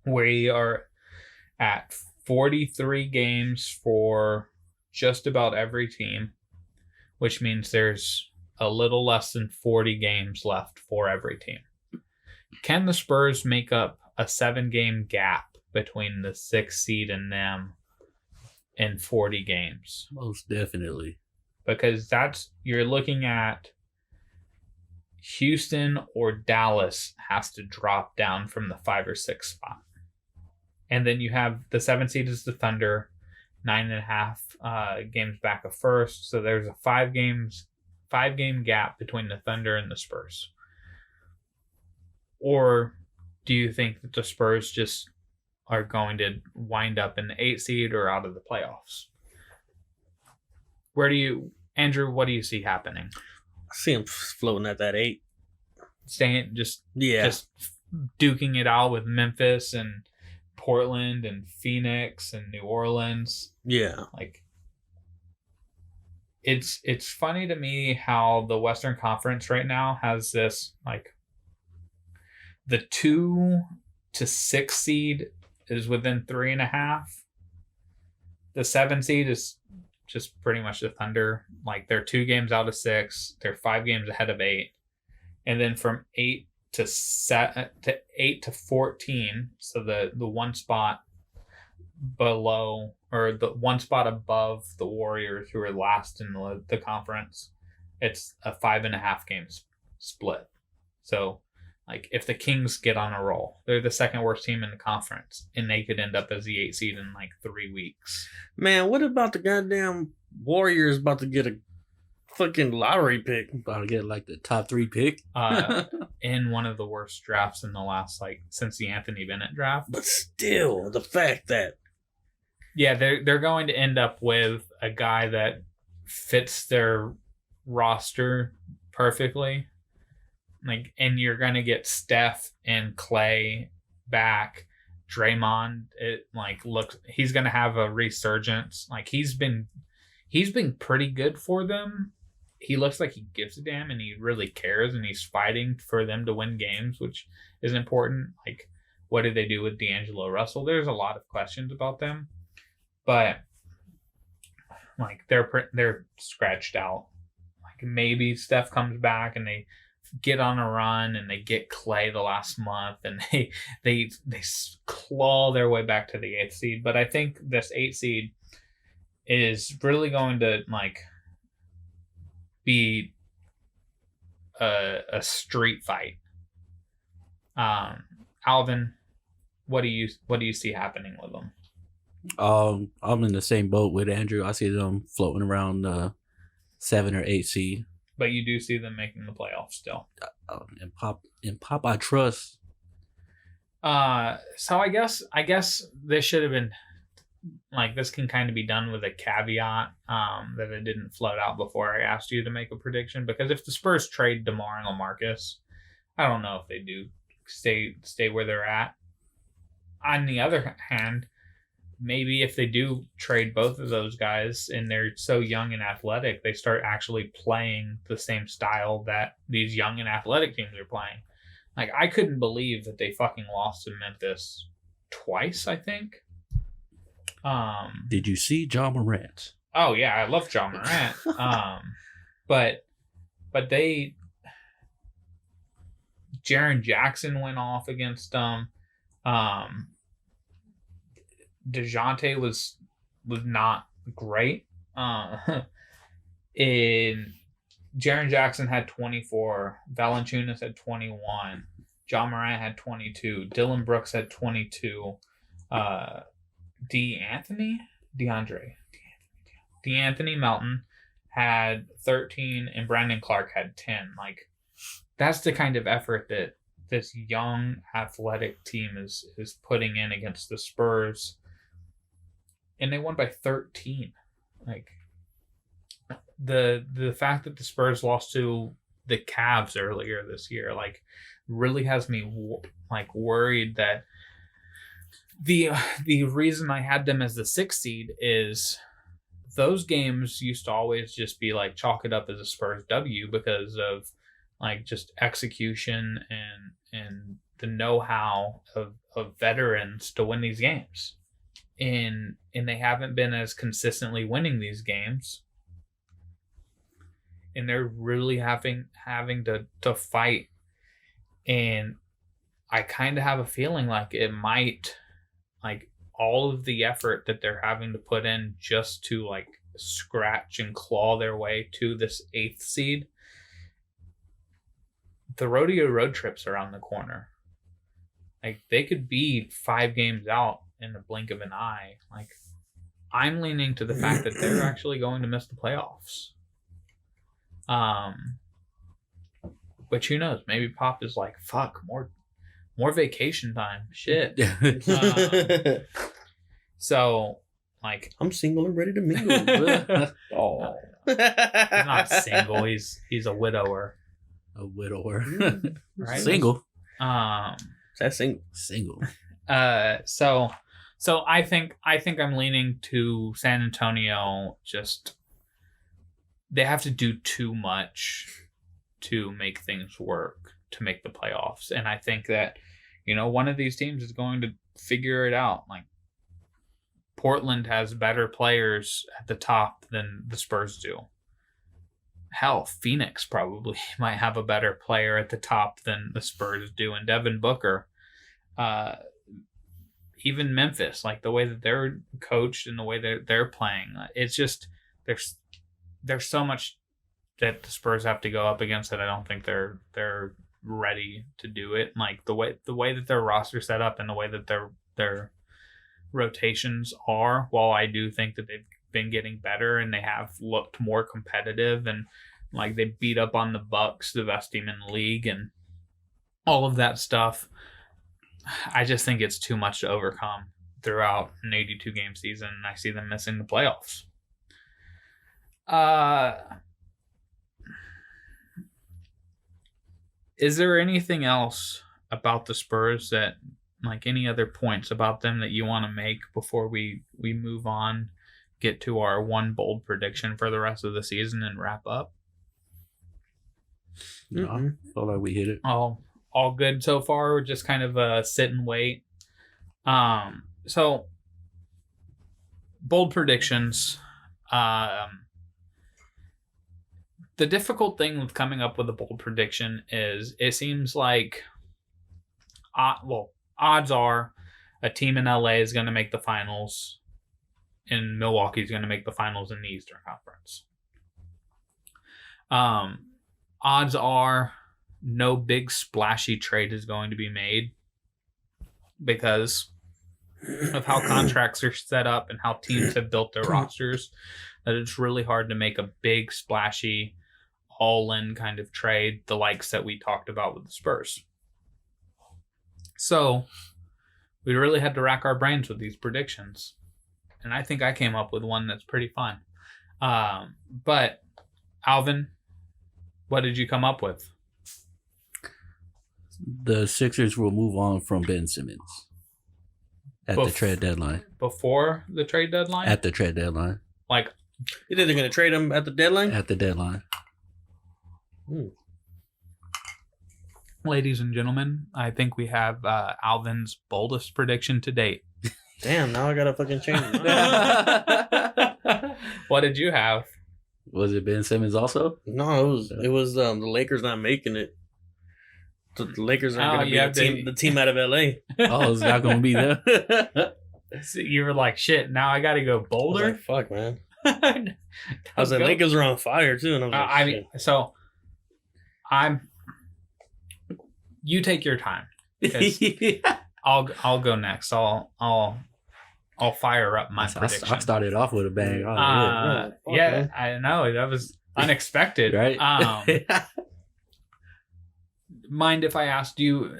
We are at 43 games for just about every team, which means there's a little less than 40 games left for every team. Can the Spurs make up a 7-game gap between the 6th seed and them in 40 games? Most definitely. Because you're looking at Houston or Dallas has to drop down from the 5 or 6 spot. And then you have the 7th seed is the Thunder, 9.5 games back of first. So there's a 5-game gap between the Thunder and the Spurs. Or do you think that the Spurs just are going to wind up in the 8th seed or out of the playoffs? Andrew, what do you see happening? I see him floating at that 8. Staying just Yeah. just duking it out with Memphis and Portland and Phoenix and New Orleans. Yeah. Like it's funny to me how the Western Conference right now has this, like, the 2 to 6 seed is within 3.5. The 7 seed is just pretty much the Thunder. Like, they're 2 games out of 6. They're 5 games ahead of 8. And then from 8 to 14, so the one spot below, or the one spot above the Warriors, who are last in the conference, it's a 5.5 game split. So, like, if the Kings get on a roll, they're the second worst team in the conference, and they could end up as the 8th seed in like 3 weeks. Man, what about the goddamn Warriors about to get a fucking lottery pick? About to get like the top 3 pick. In one of the worst drafts in the last, like, since the Anthony Bennett draft. But still, the fact that, yeah, they're going to end up with a guy that fits their roster perfectly. Like, and you're gonna get Steph and Clay back. Draymond, he's gonna have a resurgence. Like, he's been pretty good for them. He looks like he gives a damn and he really cares, and he's fighting for them to win games, which is important. Like, what did they do with D'Angelo Russell? There's a lot of questions about them, but like they're scratched out. Like, maybe Steph comes back and they get on a run and they get Clay the last month and they claw their way back to the 8th seed. But I think this 8th seed is really going to, like, be a street fight. Alvin, what do you see happening with them? I'm in the same boat with Andrew. I see them floating around 7 or 8 seed. But you do see them making the playoffs still. In Pop, I trust. So I guess this should have been, like, this can kind of be done with a caveat that it didn't float out before I asked you to make a prediction. Because if the Spurs trade DeMar and LaMarcus, I don't know if they do stay where they're at. On the other hand, maybe if they do trade both of those guys and they're so young and athletic, they start actually playing the same style that these young and athletic teams are playing. Like, I couldn't believe that they fucking lost to Memphis twice, I think. Did you see John Morant? Oh yeah, I love John Morant. But Jaren Jackson went off against them. DeJounte was not great. And Jaren Jackson had 24. Valanciunas had 21. John Morant had 22. Dylan Brooks had 22. DeAnthony Melton had 13, and Brandon Clark had 10. Like, that's the kind of effort that this young athletic team is putting in against the Spurs. And they won by 13. Like, the fact that the Spurs lost to the Cavs earlier this year, like, really has me worried that the reason I had them as the 6th seed is those games used to always just be like chalk it up as a Spurs W because of like just execution and the know-how of veterans to win these games. And they haven't been as consistently winning these games. And they're really having to fight. And I kind of have a feeling like it might, like all of the effort that they're having to put in just to like scratch and claw their way to this 8th seed. The rodeo road trips around the corner. Like they could be 5 games out in the blink of an eye. Like I'm leaning to the fact that they're actually going to miss the playoffs. But who knows? Maybe Pop is like, fuck, more vacation time. Shit. So like I'm single and ready to mingle. oh, he's not single. He's a widower. A widower. Right? Single. That's single. Single. So I think I'm leaning to San Antonio. Just they have to do too much to make things work to make the playoffs, and I think that one of these teams is going to figure it out. Like Portland has better players at the top than the Spurs do. Hell, Phoenix probably might have a better player at the top than the Spurs do, and Devin Booker. Even Memphis, like the way that they're coached and the way that they're playing, it's just there's so much that the Spurs have to go up against that I don't think they're ready to do it. Like the way that their roster set up and the way that their rotations are, while I do think that they've been getting better and they have looked more competitive and like they beat up on the Bucks, the best team in the league, and all of that stuff. I just think it's too much to overcome throughout an 82 game season, and I see them missing the playoffs. Is there anything else about the Spurs that, like any other points about them that you want to make before we move on, get to our one bold prediction for the rest of the season and wrap up? No, I feel like we hit it. All good so far. We're just kind of sit and wait. So bold predictions. The difficult thing with coming up with a bold prediction is it seems like, odds are a team in LA is going to make the finals and Milwaukee is going to make the finals in the Eastern Conference. Odds are no big splashy trade is going to be made because of how contracts are set up and how teams have built their rosters, that it's really hard to make a big splashy all-in kind of trade, the likes that we talked about with the Spurs. So we really had to rack our brains with these predictions. And I think I came up with one that's pretty fun. But Alvin, what did you come up with? The Sixers will move on from Ben Simmons at the trade deadline. Before the trade deadline? At the trade deadline. Like, you think they're going to trade him at the deadline? At the deadline. Ladies and gentlemen, I think we have Alvin's boldest prediction to date. Damn, now I got to fucking change it. What did you have? Was it Ben Simmons also? No, it was the Lakers not making it. The Lakers are going to be the team out of LA. Oh, it's not going to be there. So you were like, shit, now I got to go bolder? I was like, fuck, man. I was like, Lakers are on fire, too. And I was like, so you take your time. I'll go next. I'll fire up my prediction. I started off with a bang. Yeah, I know. That was unexpected. Right? Mind if I asked you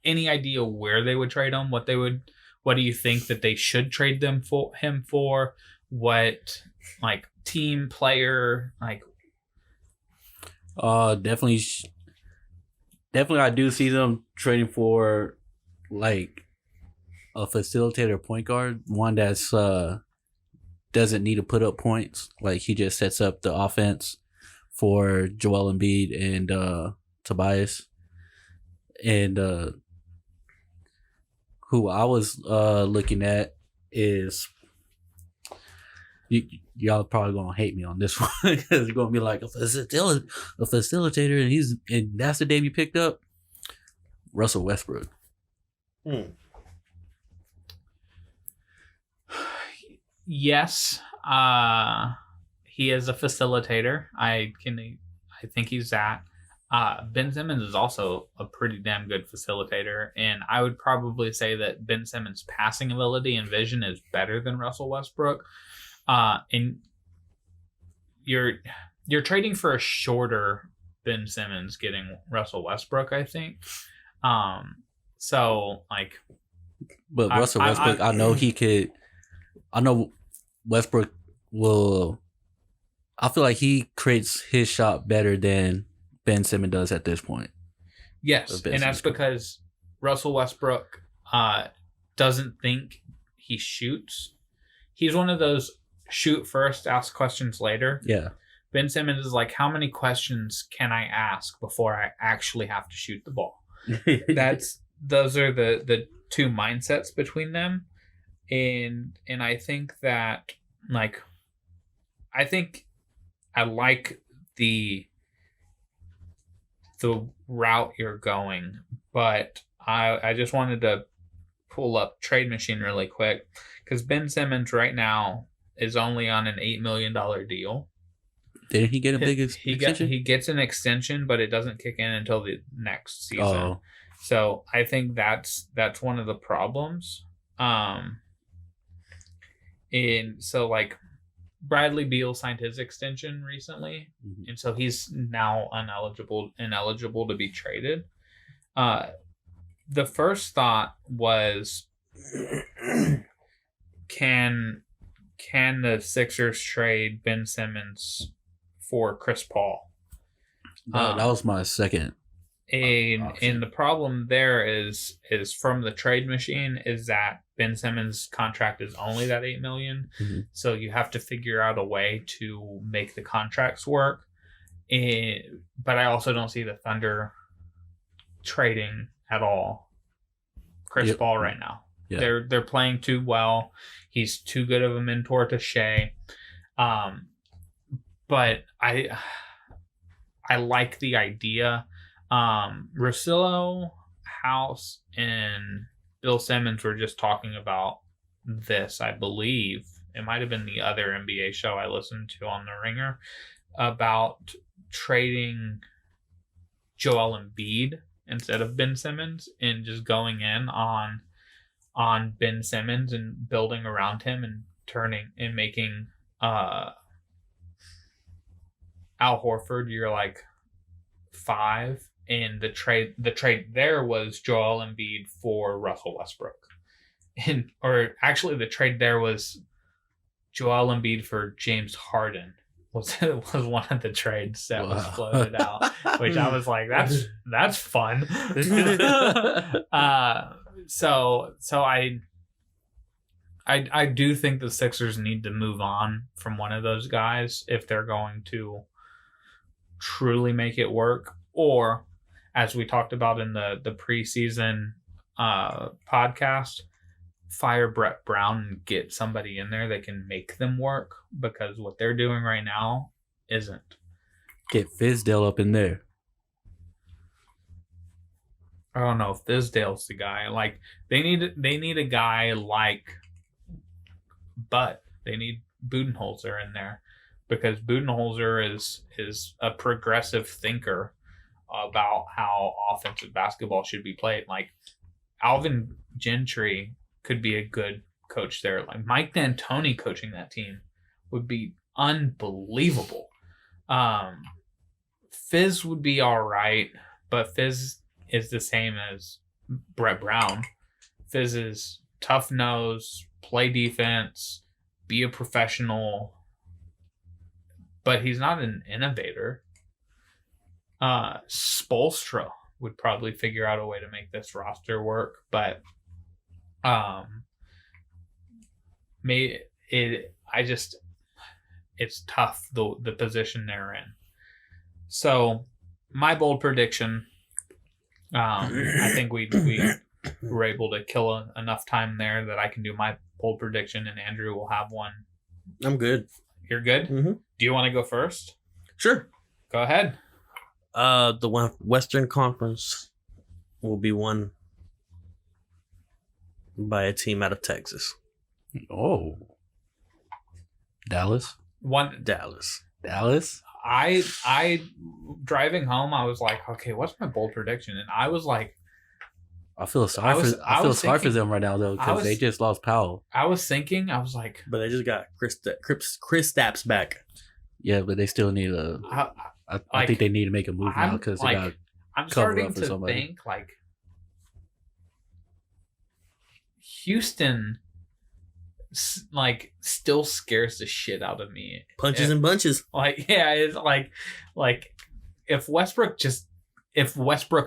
any idea where they would trade him? What do you think that they should trade him for? What, like, team, player, like? Definitely definitely I do see them trading for like a facilitator point guard, one that's doesn't need to put up points. Like he just sets up the offense for Joel Embiid and Tobias. And who I was looking at is y'all probably gonna hate me on this one because you're gonna be like a facilitator, and that's the name you picked up. Russell Westbrook. Yes, he is a facilitator. I think he's that. Ben Simmons is also a pretty damn good facilitator, and I would probably say that Ben Simmons' passing ability and vision is better than Russell Westbrook. And you're trading for a shorter Ben Simmons, getting Russell Westbrook, I think. So like, but Russell Westbrook, I know he could. I know Westbrook will. I feel like he creates his shot better than Ben Simmons does at this point. Yes, and that's because Russell Westbrook doesn't think he shoots. He's one of those shoot first, ask questions later. Yeah. Ben Simmons is like, how many questions can I ask before I actually have to shoot the ball? Those are the two mindsets between them. And I think that like I like the route you're going, but I just wanted to pull up Trade Machine really quick because Ben Simmons right now is only on an $8 million deal. Didn't he get a big extension? He gets an extension, but it doesn't kick in until the next season. Oh. So I think that's one of the problems. And so like Bradley Beal signed his extension recently, and so he's now ineligible to be traded. The first thought was, can the Sixers trade Ben Simmons for Chris Paul? That was my second. And the problem there is from the Trade Machine is that Ben Simmons' contract is only that $8 million, so you have to figure out a way to make the contracts work. But I also don't see the Thunder trading at all Chris Paul right now. Yeah. They're playing too well. He's too good of a mentor to Shea. But I like the idea. Russillo, House, and Bill Simmons were just talking about this, I believe. It might have been the other NBA show I listened to on The Ringer about trading Joel Embiid instead of Ben Simmons and just going in on Ben Simmons and building around him and making Al Horford your like 5. And the trade there was Joel Embiid for Russell Westbrook. Or actually the trade there was Joel Embiid for James Harden was one of the trades that was floated out, which I was like, that's fun. So I do think the Sixers need to move on from one of those guys if they're going to truly make it work, or as we talked about in the preseason podcast, fire Brett Brown and get somebody in there that can make them work, because what they're doing right now isn't. Get Fizdale up in there. I don't know if Fizdale's the guy. Like they need a guy like Butt. They need Budenholzer in there, because Budenholzer is a progressive thinker about how offensive basketball should be played. Like Alvin Gentry could be a good coach there. Like Mike D'Antoni coaching that team would be unbelievable. Fizz would be all right, but Fizz is the same as Brett Brown. Fizz is tough nose, play defense, be a professional, but he's not an innovator. Spoelstra would probably figure out a way to make this roster work, but it's tough the position they're in. So my bold prediction, I think we were able to kill enough time there that I can do my bold prediction, and Andrew will have one. I'm good. You're good? Mm-hmm. Do you want to go first? Sure. Go ahead. The Western Conference will be won by a team out of Texas. Oh. Dallas? Dallas. I driving home, I was like, okay, what's my bold prediction? And I was like, I feel sorry for them right now though, because they just lost Powell. I was thinking, I was like, but they just got Chris Stapps back. Yeah, but they still need I think they need to make a move now because they got. I'm starting to think like Houston, like, still scares the shit out of me. Punches and bunches. Like, yeah, it's like if Westbrook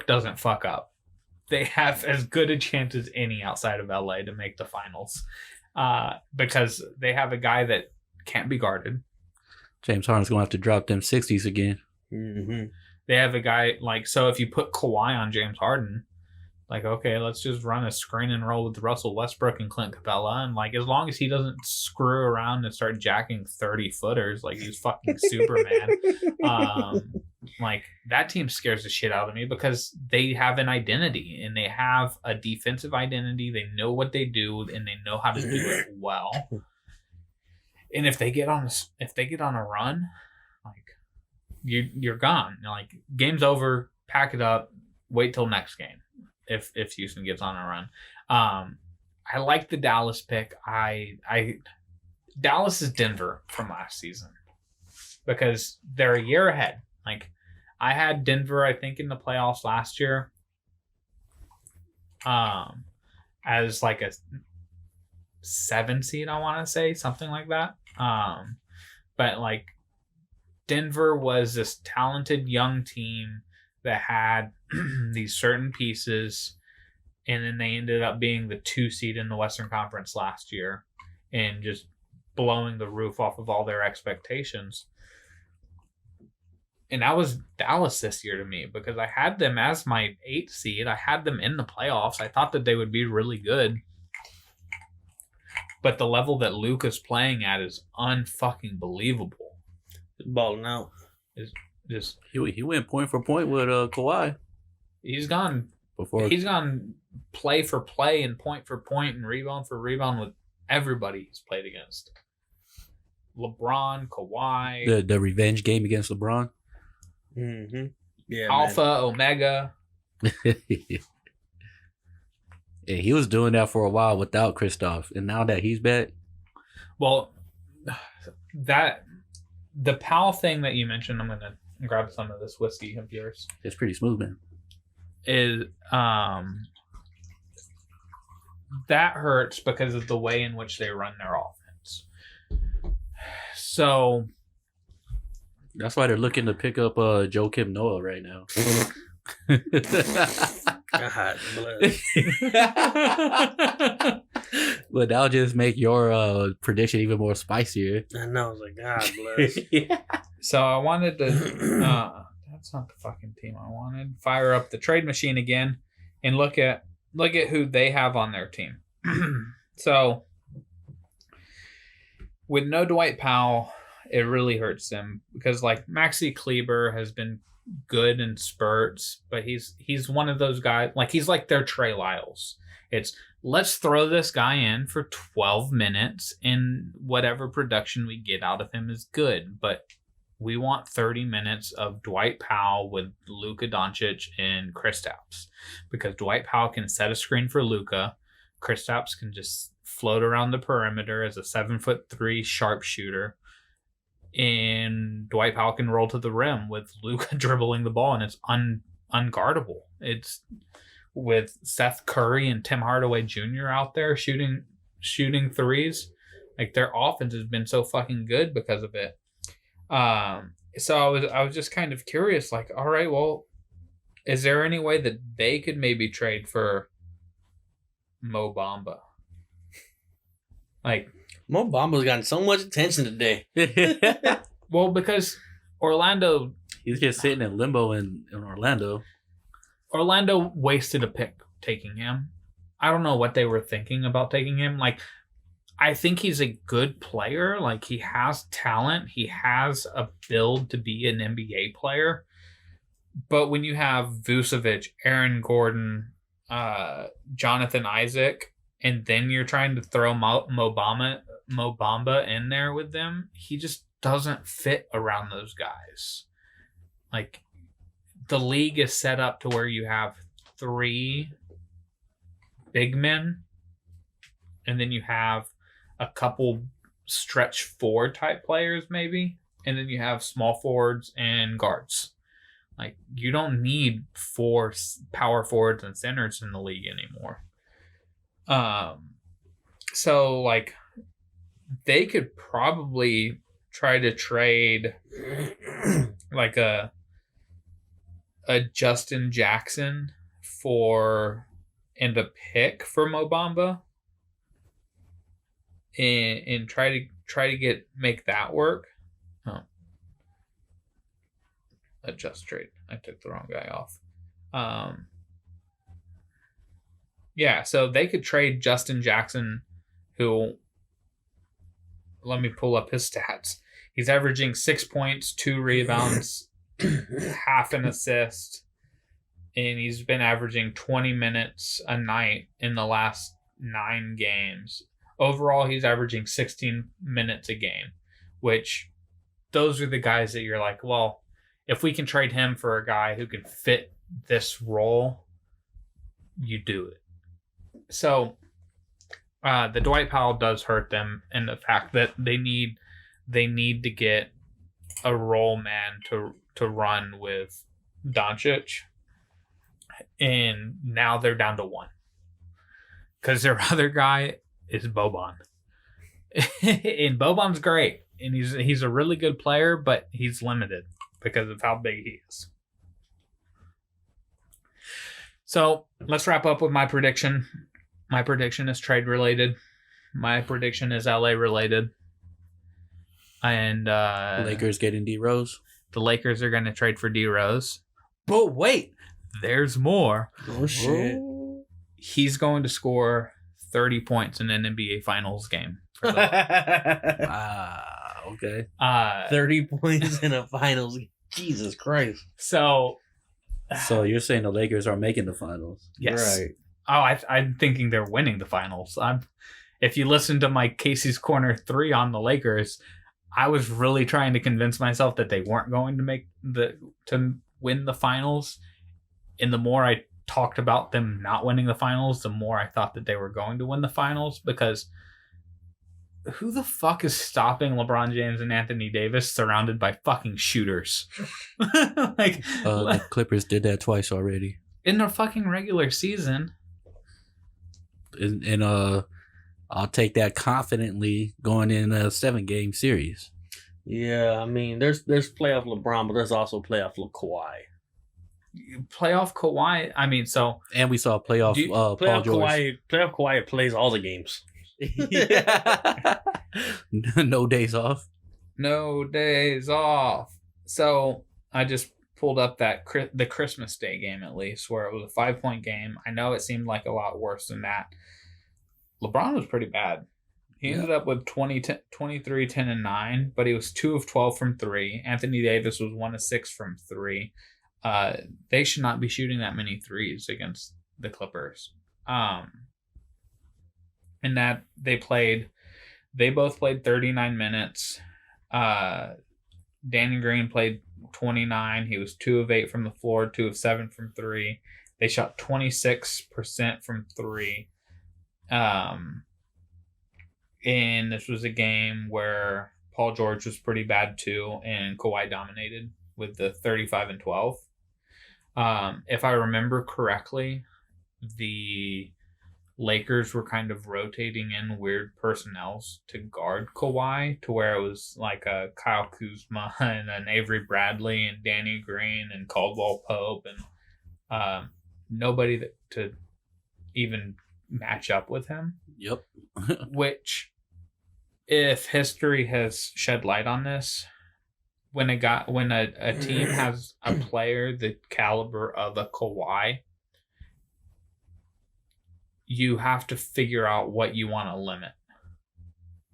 doesn't fuck up, they have as good a chance as any outside of LA to make the finals, because they have a guy that can't be guarded. James Harden's gonna have to drop them 60s again. Mm-hmm. They have a guy so if you put Kawhi on James Harden, like, okay, let's just run a screen and roll with Russell Westbrook and Clint Capella, and like, as long as he doesn't screw around and start jacking 30-footers like he's fucking Superman, like, that team scares the shit out of me because they have an identity and they have a defensive identity. They know what they do and they know how to do it well. And if they get on a run, like, you're gone. Like, game's over. Pack it up. Wait till next game. If Houston gets on a run, I like the Dallas pick. Dallas is Denver from last season because they're a year ahead. Like, I had Denver, I think, in the playoffs last year, as like a 7 seed, I want to say, something like that. But like, Denver was this talented young team that had these certain pieces, and then they ended up being the 2 seed in the Western Conference last year and just blowing the roof off of all their expectations. And that was Dallas this year to me because I had them as my 8th seed. I had them in the playoffs. I thought that they would be really good. But the level that Luka's playing at is unfucking believable. Balling out. Just he went point for point with Kawhi. He's gone play for play and point for point and rebound for rebound with everybody he's played against. LeBron, Kawhi. The revenge game against LeBron. Mm-hmm. Yeah. Alpha, man. Omega. Yeah, he was doing that for a while without Kristaps, and now that he's back. Well, the Powell thing that you mentioned, I'm gonna grab some of this whiskey of yours. It's pretty smooth, man. Is that hurts because of the way in which they run their offense. So that's why they're looking to pick up Joakim Noah right now. God bless. But that'll just make your prediction even more spicier. I know. I was like, God bless. Yeah. So I wanted to. That's not the fucking team I wanted. Fire up the trade machine again and look at who they have on their team. So with no Dwight Powell, it really hurts them because like Maxi Kleber has been good in spurts, but he's one of those guys, like, he's like their Trey Lyles. It's, let's throw this guy in for 12 minutes and whatever production we get out of him is good, but we want 30 minutes of Dwight Powell with Luka Doncic and Kristaps, because Dwight Powell can set a screen for Luka. Kristaps can just float around the perimeter as a 7'3" sharpshooter. And Dwight Powell can roll to the rim with Luka dribbling the ball, and it's unguardable. It's with Seth Curry and Tim Hardaway Jr. out there shooting threes. Like, their offense has been so fucking good because of it. So I was just kind of curious, like, all right, well, Is there any way that they could maybe trade for Mo Bamba? Like, Mo Bamba's gotten so much attention today. well, because Orlando He's just sitting in limbo in Orlando. Orlando wasted a pick taking him. I don't know what they were thinking about taking him. Like, I think he's a good player. Like, he has talent. He has a build to be an NBA player. But when you have Vucevic, Aaron Gordon, Jonathan Isaac, and then you're trying to throw Mo Bamba in there with them, he just doesn't fit around those guys. Like, the league is set up to where you have 3 big men, and then you have a couple stretch forward type players maybe, and then you have small forwards and guards. Like, you don't need 4 power forwards and centers in the league anymore. So like, they could probably try to trade like a Justin Jackson and a pick for Mo Bamba, and try to make that work. Oh. Adjust trade. I took the wrong guy off. Yeah, so they could trade Justin Jackson, who, let me pull up his stats. He's averaging 6 points, 2 rebounds, half an assist, and he's been averaging 20 minutes a night in the last 9 games. Overall, he's averaging 16 minutes a game, which those are the guys that you're like, well, if we can trade him for a guy who can fit this role, you do it. So the Dwight Powell does hurt them in the fact that they need to get a role man to run with Doncic, and now they're down to 1 because their other guy is Boban, and Boban's great, and he's a really good player, but he's limited because of how big he is. So let's wrap up with my prediction. My prediction is trade related. My prediction is LA related. And Lakers getting D Rose. The Lakers are going to trade for D Rose. But wait, there's more. Oh shit! He's going to score 30 points in an NBA Finals game. Okay. 30 points in a finals. Jesus Christ! So you're saying the Lakers are making the finals? Yes. Right. Oh, I'm thinking they're winning the finals. If you listen to my Casey's Corner 3 on the Lakers, I was really trying to convince myself that they weren't going to win the finals. And the more I talked about them not winning the finals, the more I thought that they were going to win the finals, because who the fuck is stopping LeBron James and Anthony Davis surrounded by fucking shooters? Like, the Clippers did that twice already in their fucking regular season. And I'll take that confidently going in a 7-game series. Yeah, I mean, there's playoff LeBron, but there's also playoff Kawhi. Playoff Kawhi. I mean, so, and we saw playoff Paul George. Playoff Kawhi plays all the games. No days off. No days off. So I just pulled up the Christmas Day game, at least, where it was a 5-point game. I know it seemed like a lot worse than that. LeBron was pretty bad. He ended up with 23, 10, and 9, but he was 2 of 12 from 3. Anthony Davis was 1 of 6 from 3. They should not be shooting that many threes against the Clippers. And that they both played 39 minutes. Danny Green played 29. He was 2 of 8 from the floor, 2 of 7 from 3. They shot 26% from 3. And this was a game where Paul George was pretty bad too, and Kawhi dominated with the 35 and 12. If I remember correctly, the Lakers were kind of rotating in weird personnels to guard Kawhi, to where it was like a Kyle Kuzma and an Avery Bradley and Danny Green and Caldwell Pope and Nobody to even match up with him. Yep. Which, if history has shed light on this, when a team has a player the caliber of a Kawhi, you have to figure out what you want to limit.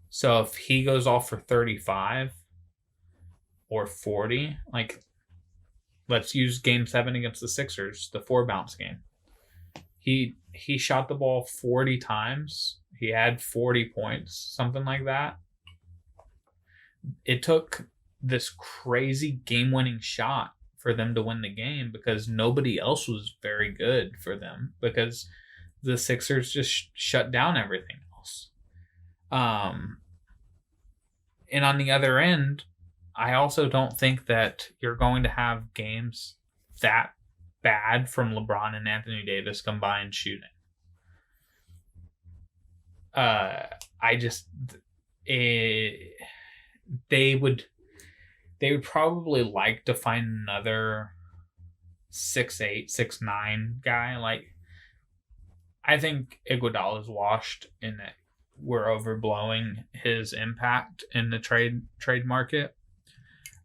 So if he goes off for 35 or 40, like, let's use Game 7 against the Sixers, the 4-bounce game. He shot the ball 40 times. He had 40 points, something like that. It took this crazy game-winning shot for them to win the game because nobody else was very good for them because the Sixers just shut down everything else. And on the other end, I also don't think that you're going to have games that bad from LeBron and Anthony Davis combined shooting. They would probably like to find another 6'8", 6'9" guy. Like, I think Iguodala's washed in that we're overblowing his impact in the trade market.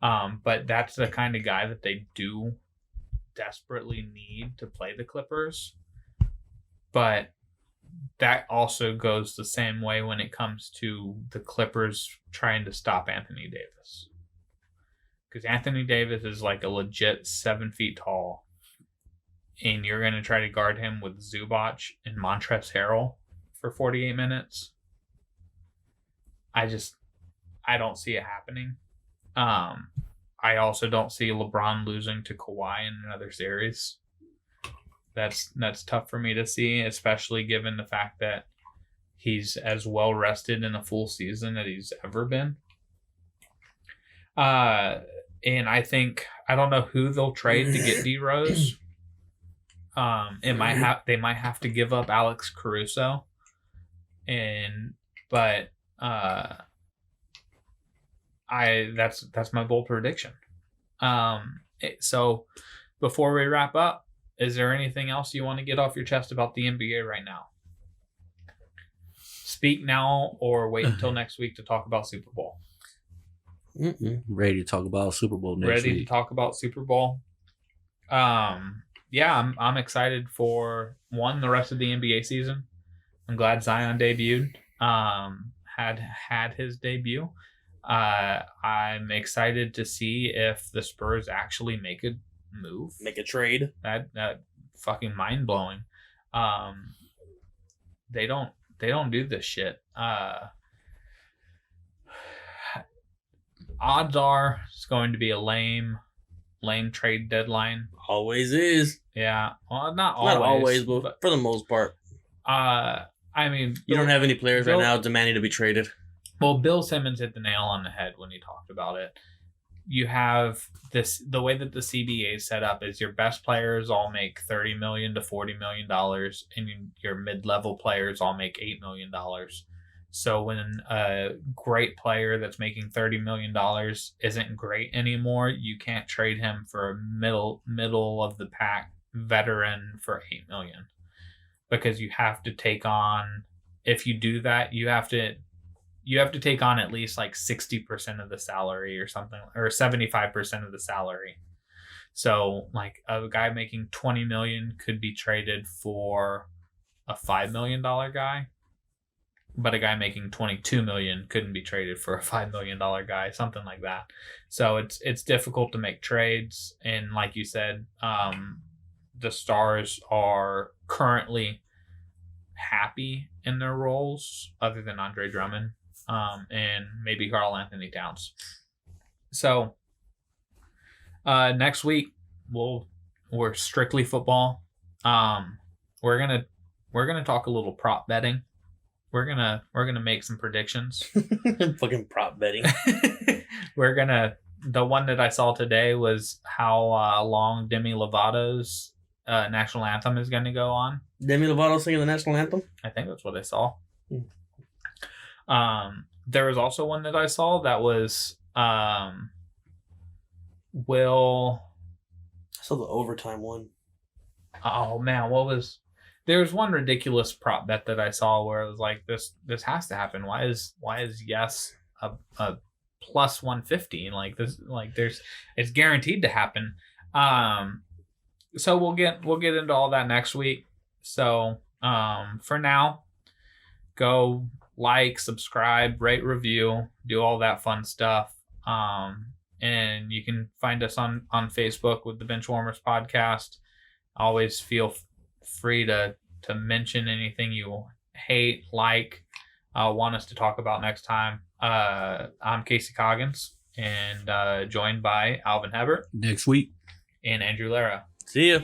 But that's the kind of guy that they do desperately need to play the Clippers. But that also goes the same way when it comes to the Clippers trying to stop Anthony Davis. Because Anthony Davis is like a legit 7 feet tall. And you're going to try to guard him with Zubac and Montrezl Harrell for 48 minutes. I don't see it happening. I also don't see LeBron losing to Kawhi in another series. That's tough for me to see, especially given the fact that he's as well rested in a full season that he's ever been. And I don't know who they'll trade to get D Rose. They might have to give up Alex Caruso, but that's my bold prediction. So before we wrap up, is there anything else you want to get off your chest about the NBA right now? Speak now or wait until next week to talk about Super Bowl. Ready to talk about Super Bowl next week. Ready to talk about Super Bowl. Yeah, I'm excited for the rest of the NBA season. I'm glad Zion debuted. Had his debut. I'm excited to see if the Spurs actually make a move, make a trade. That fucking mind blowing. They don't do this shit. Odds are it's going to be a lame trade deadline. Always is. Yeah. Well, not always, but for the most part. I mean, you don't have any players right now demanding to be traded. Well, Bill Simmons hit the nail on the head when he talked about it. You have the way that the CBA is set up is your best players all make $30 million to $40 million, and your mid-level players all make $8 million. So when a great player that's making $30 million isn't great anymore, you can't trade him for a middle of the pack veteran for $8 million, because you have to take on. If you do that, you have to take on at least like 60% of the salary or something, or 75% of the salary. So like a guy making $20 million could be traded for a $5 million guy, but a guy making $22 million couldn't be traded for a $5 million guy, something like that. So it's difficult to make trades. And like you said, the Stars are currently happy in their roles other than Andre Drummond. And maybe Karl Anthony Towns. So next week we're strictly football. We're gonna talk a little prop betting. We're gonna make some predictions. Fucking prop betting. The one that I saw today was how long Demi Lovato's national anthem is gonna go on. Demi Lovato singing the national anthem? I think that's what I saw. There was also one that I saw that was I saw the overtime one. Oh man, there was one ridiculous prop bet that I saw where it was like this has to happen. Why is yes a plus 150? Like this, like it's guaranteed to happen. So we'll get into all that next week. So for now, go like, subscribe, rate, review, do all that fun stuff. And you can find us on Facebook with the Benchwarmers Podcast. Always feel free to mention anything you hate, want us to talk about next time. I'm Casey Coggins, and joined by Alvin Hebert next week and Andrew Lara. See ya.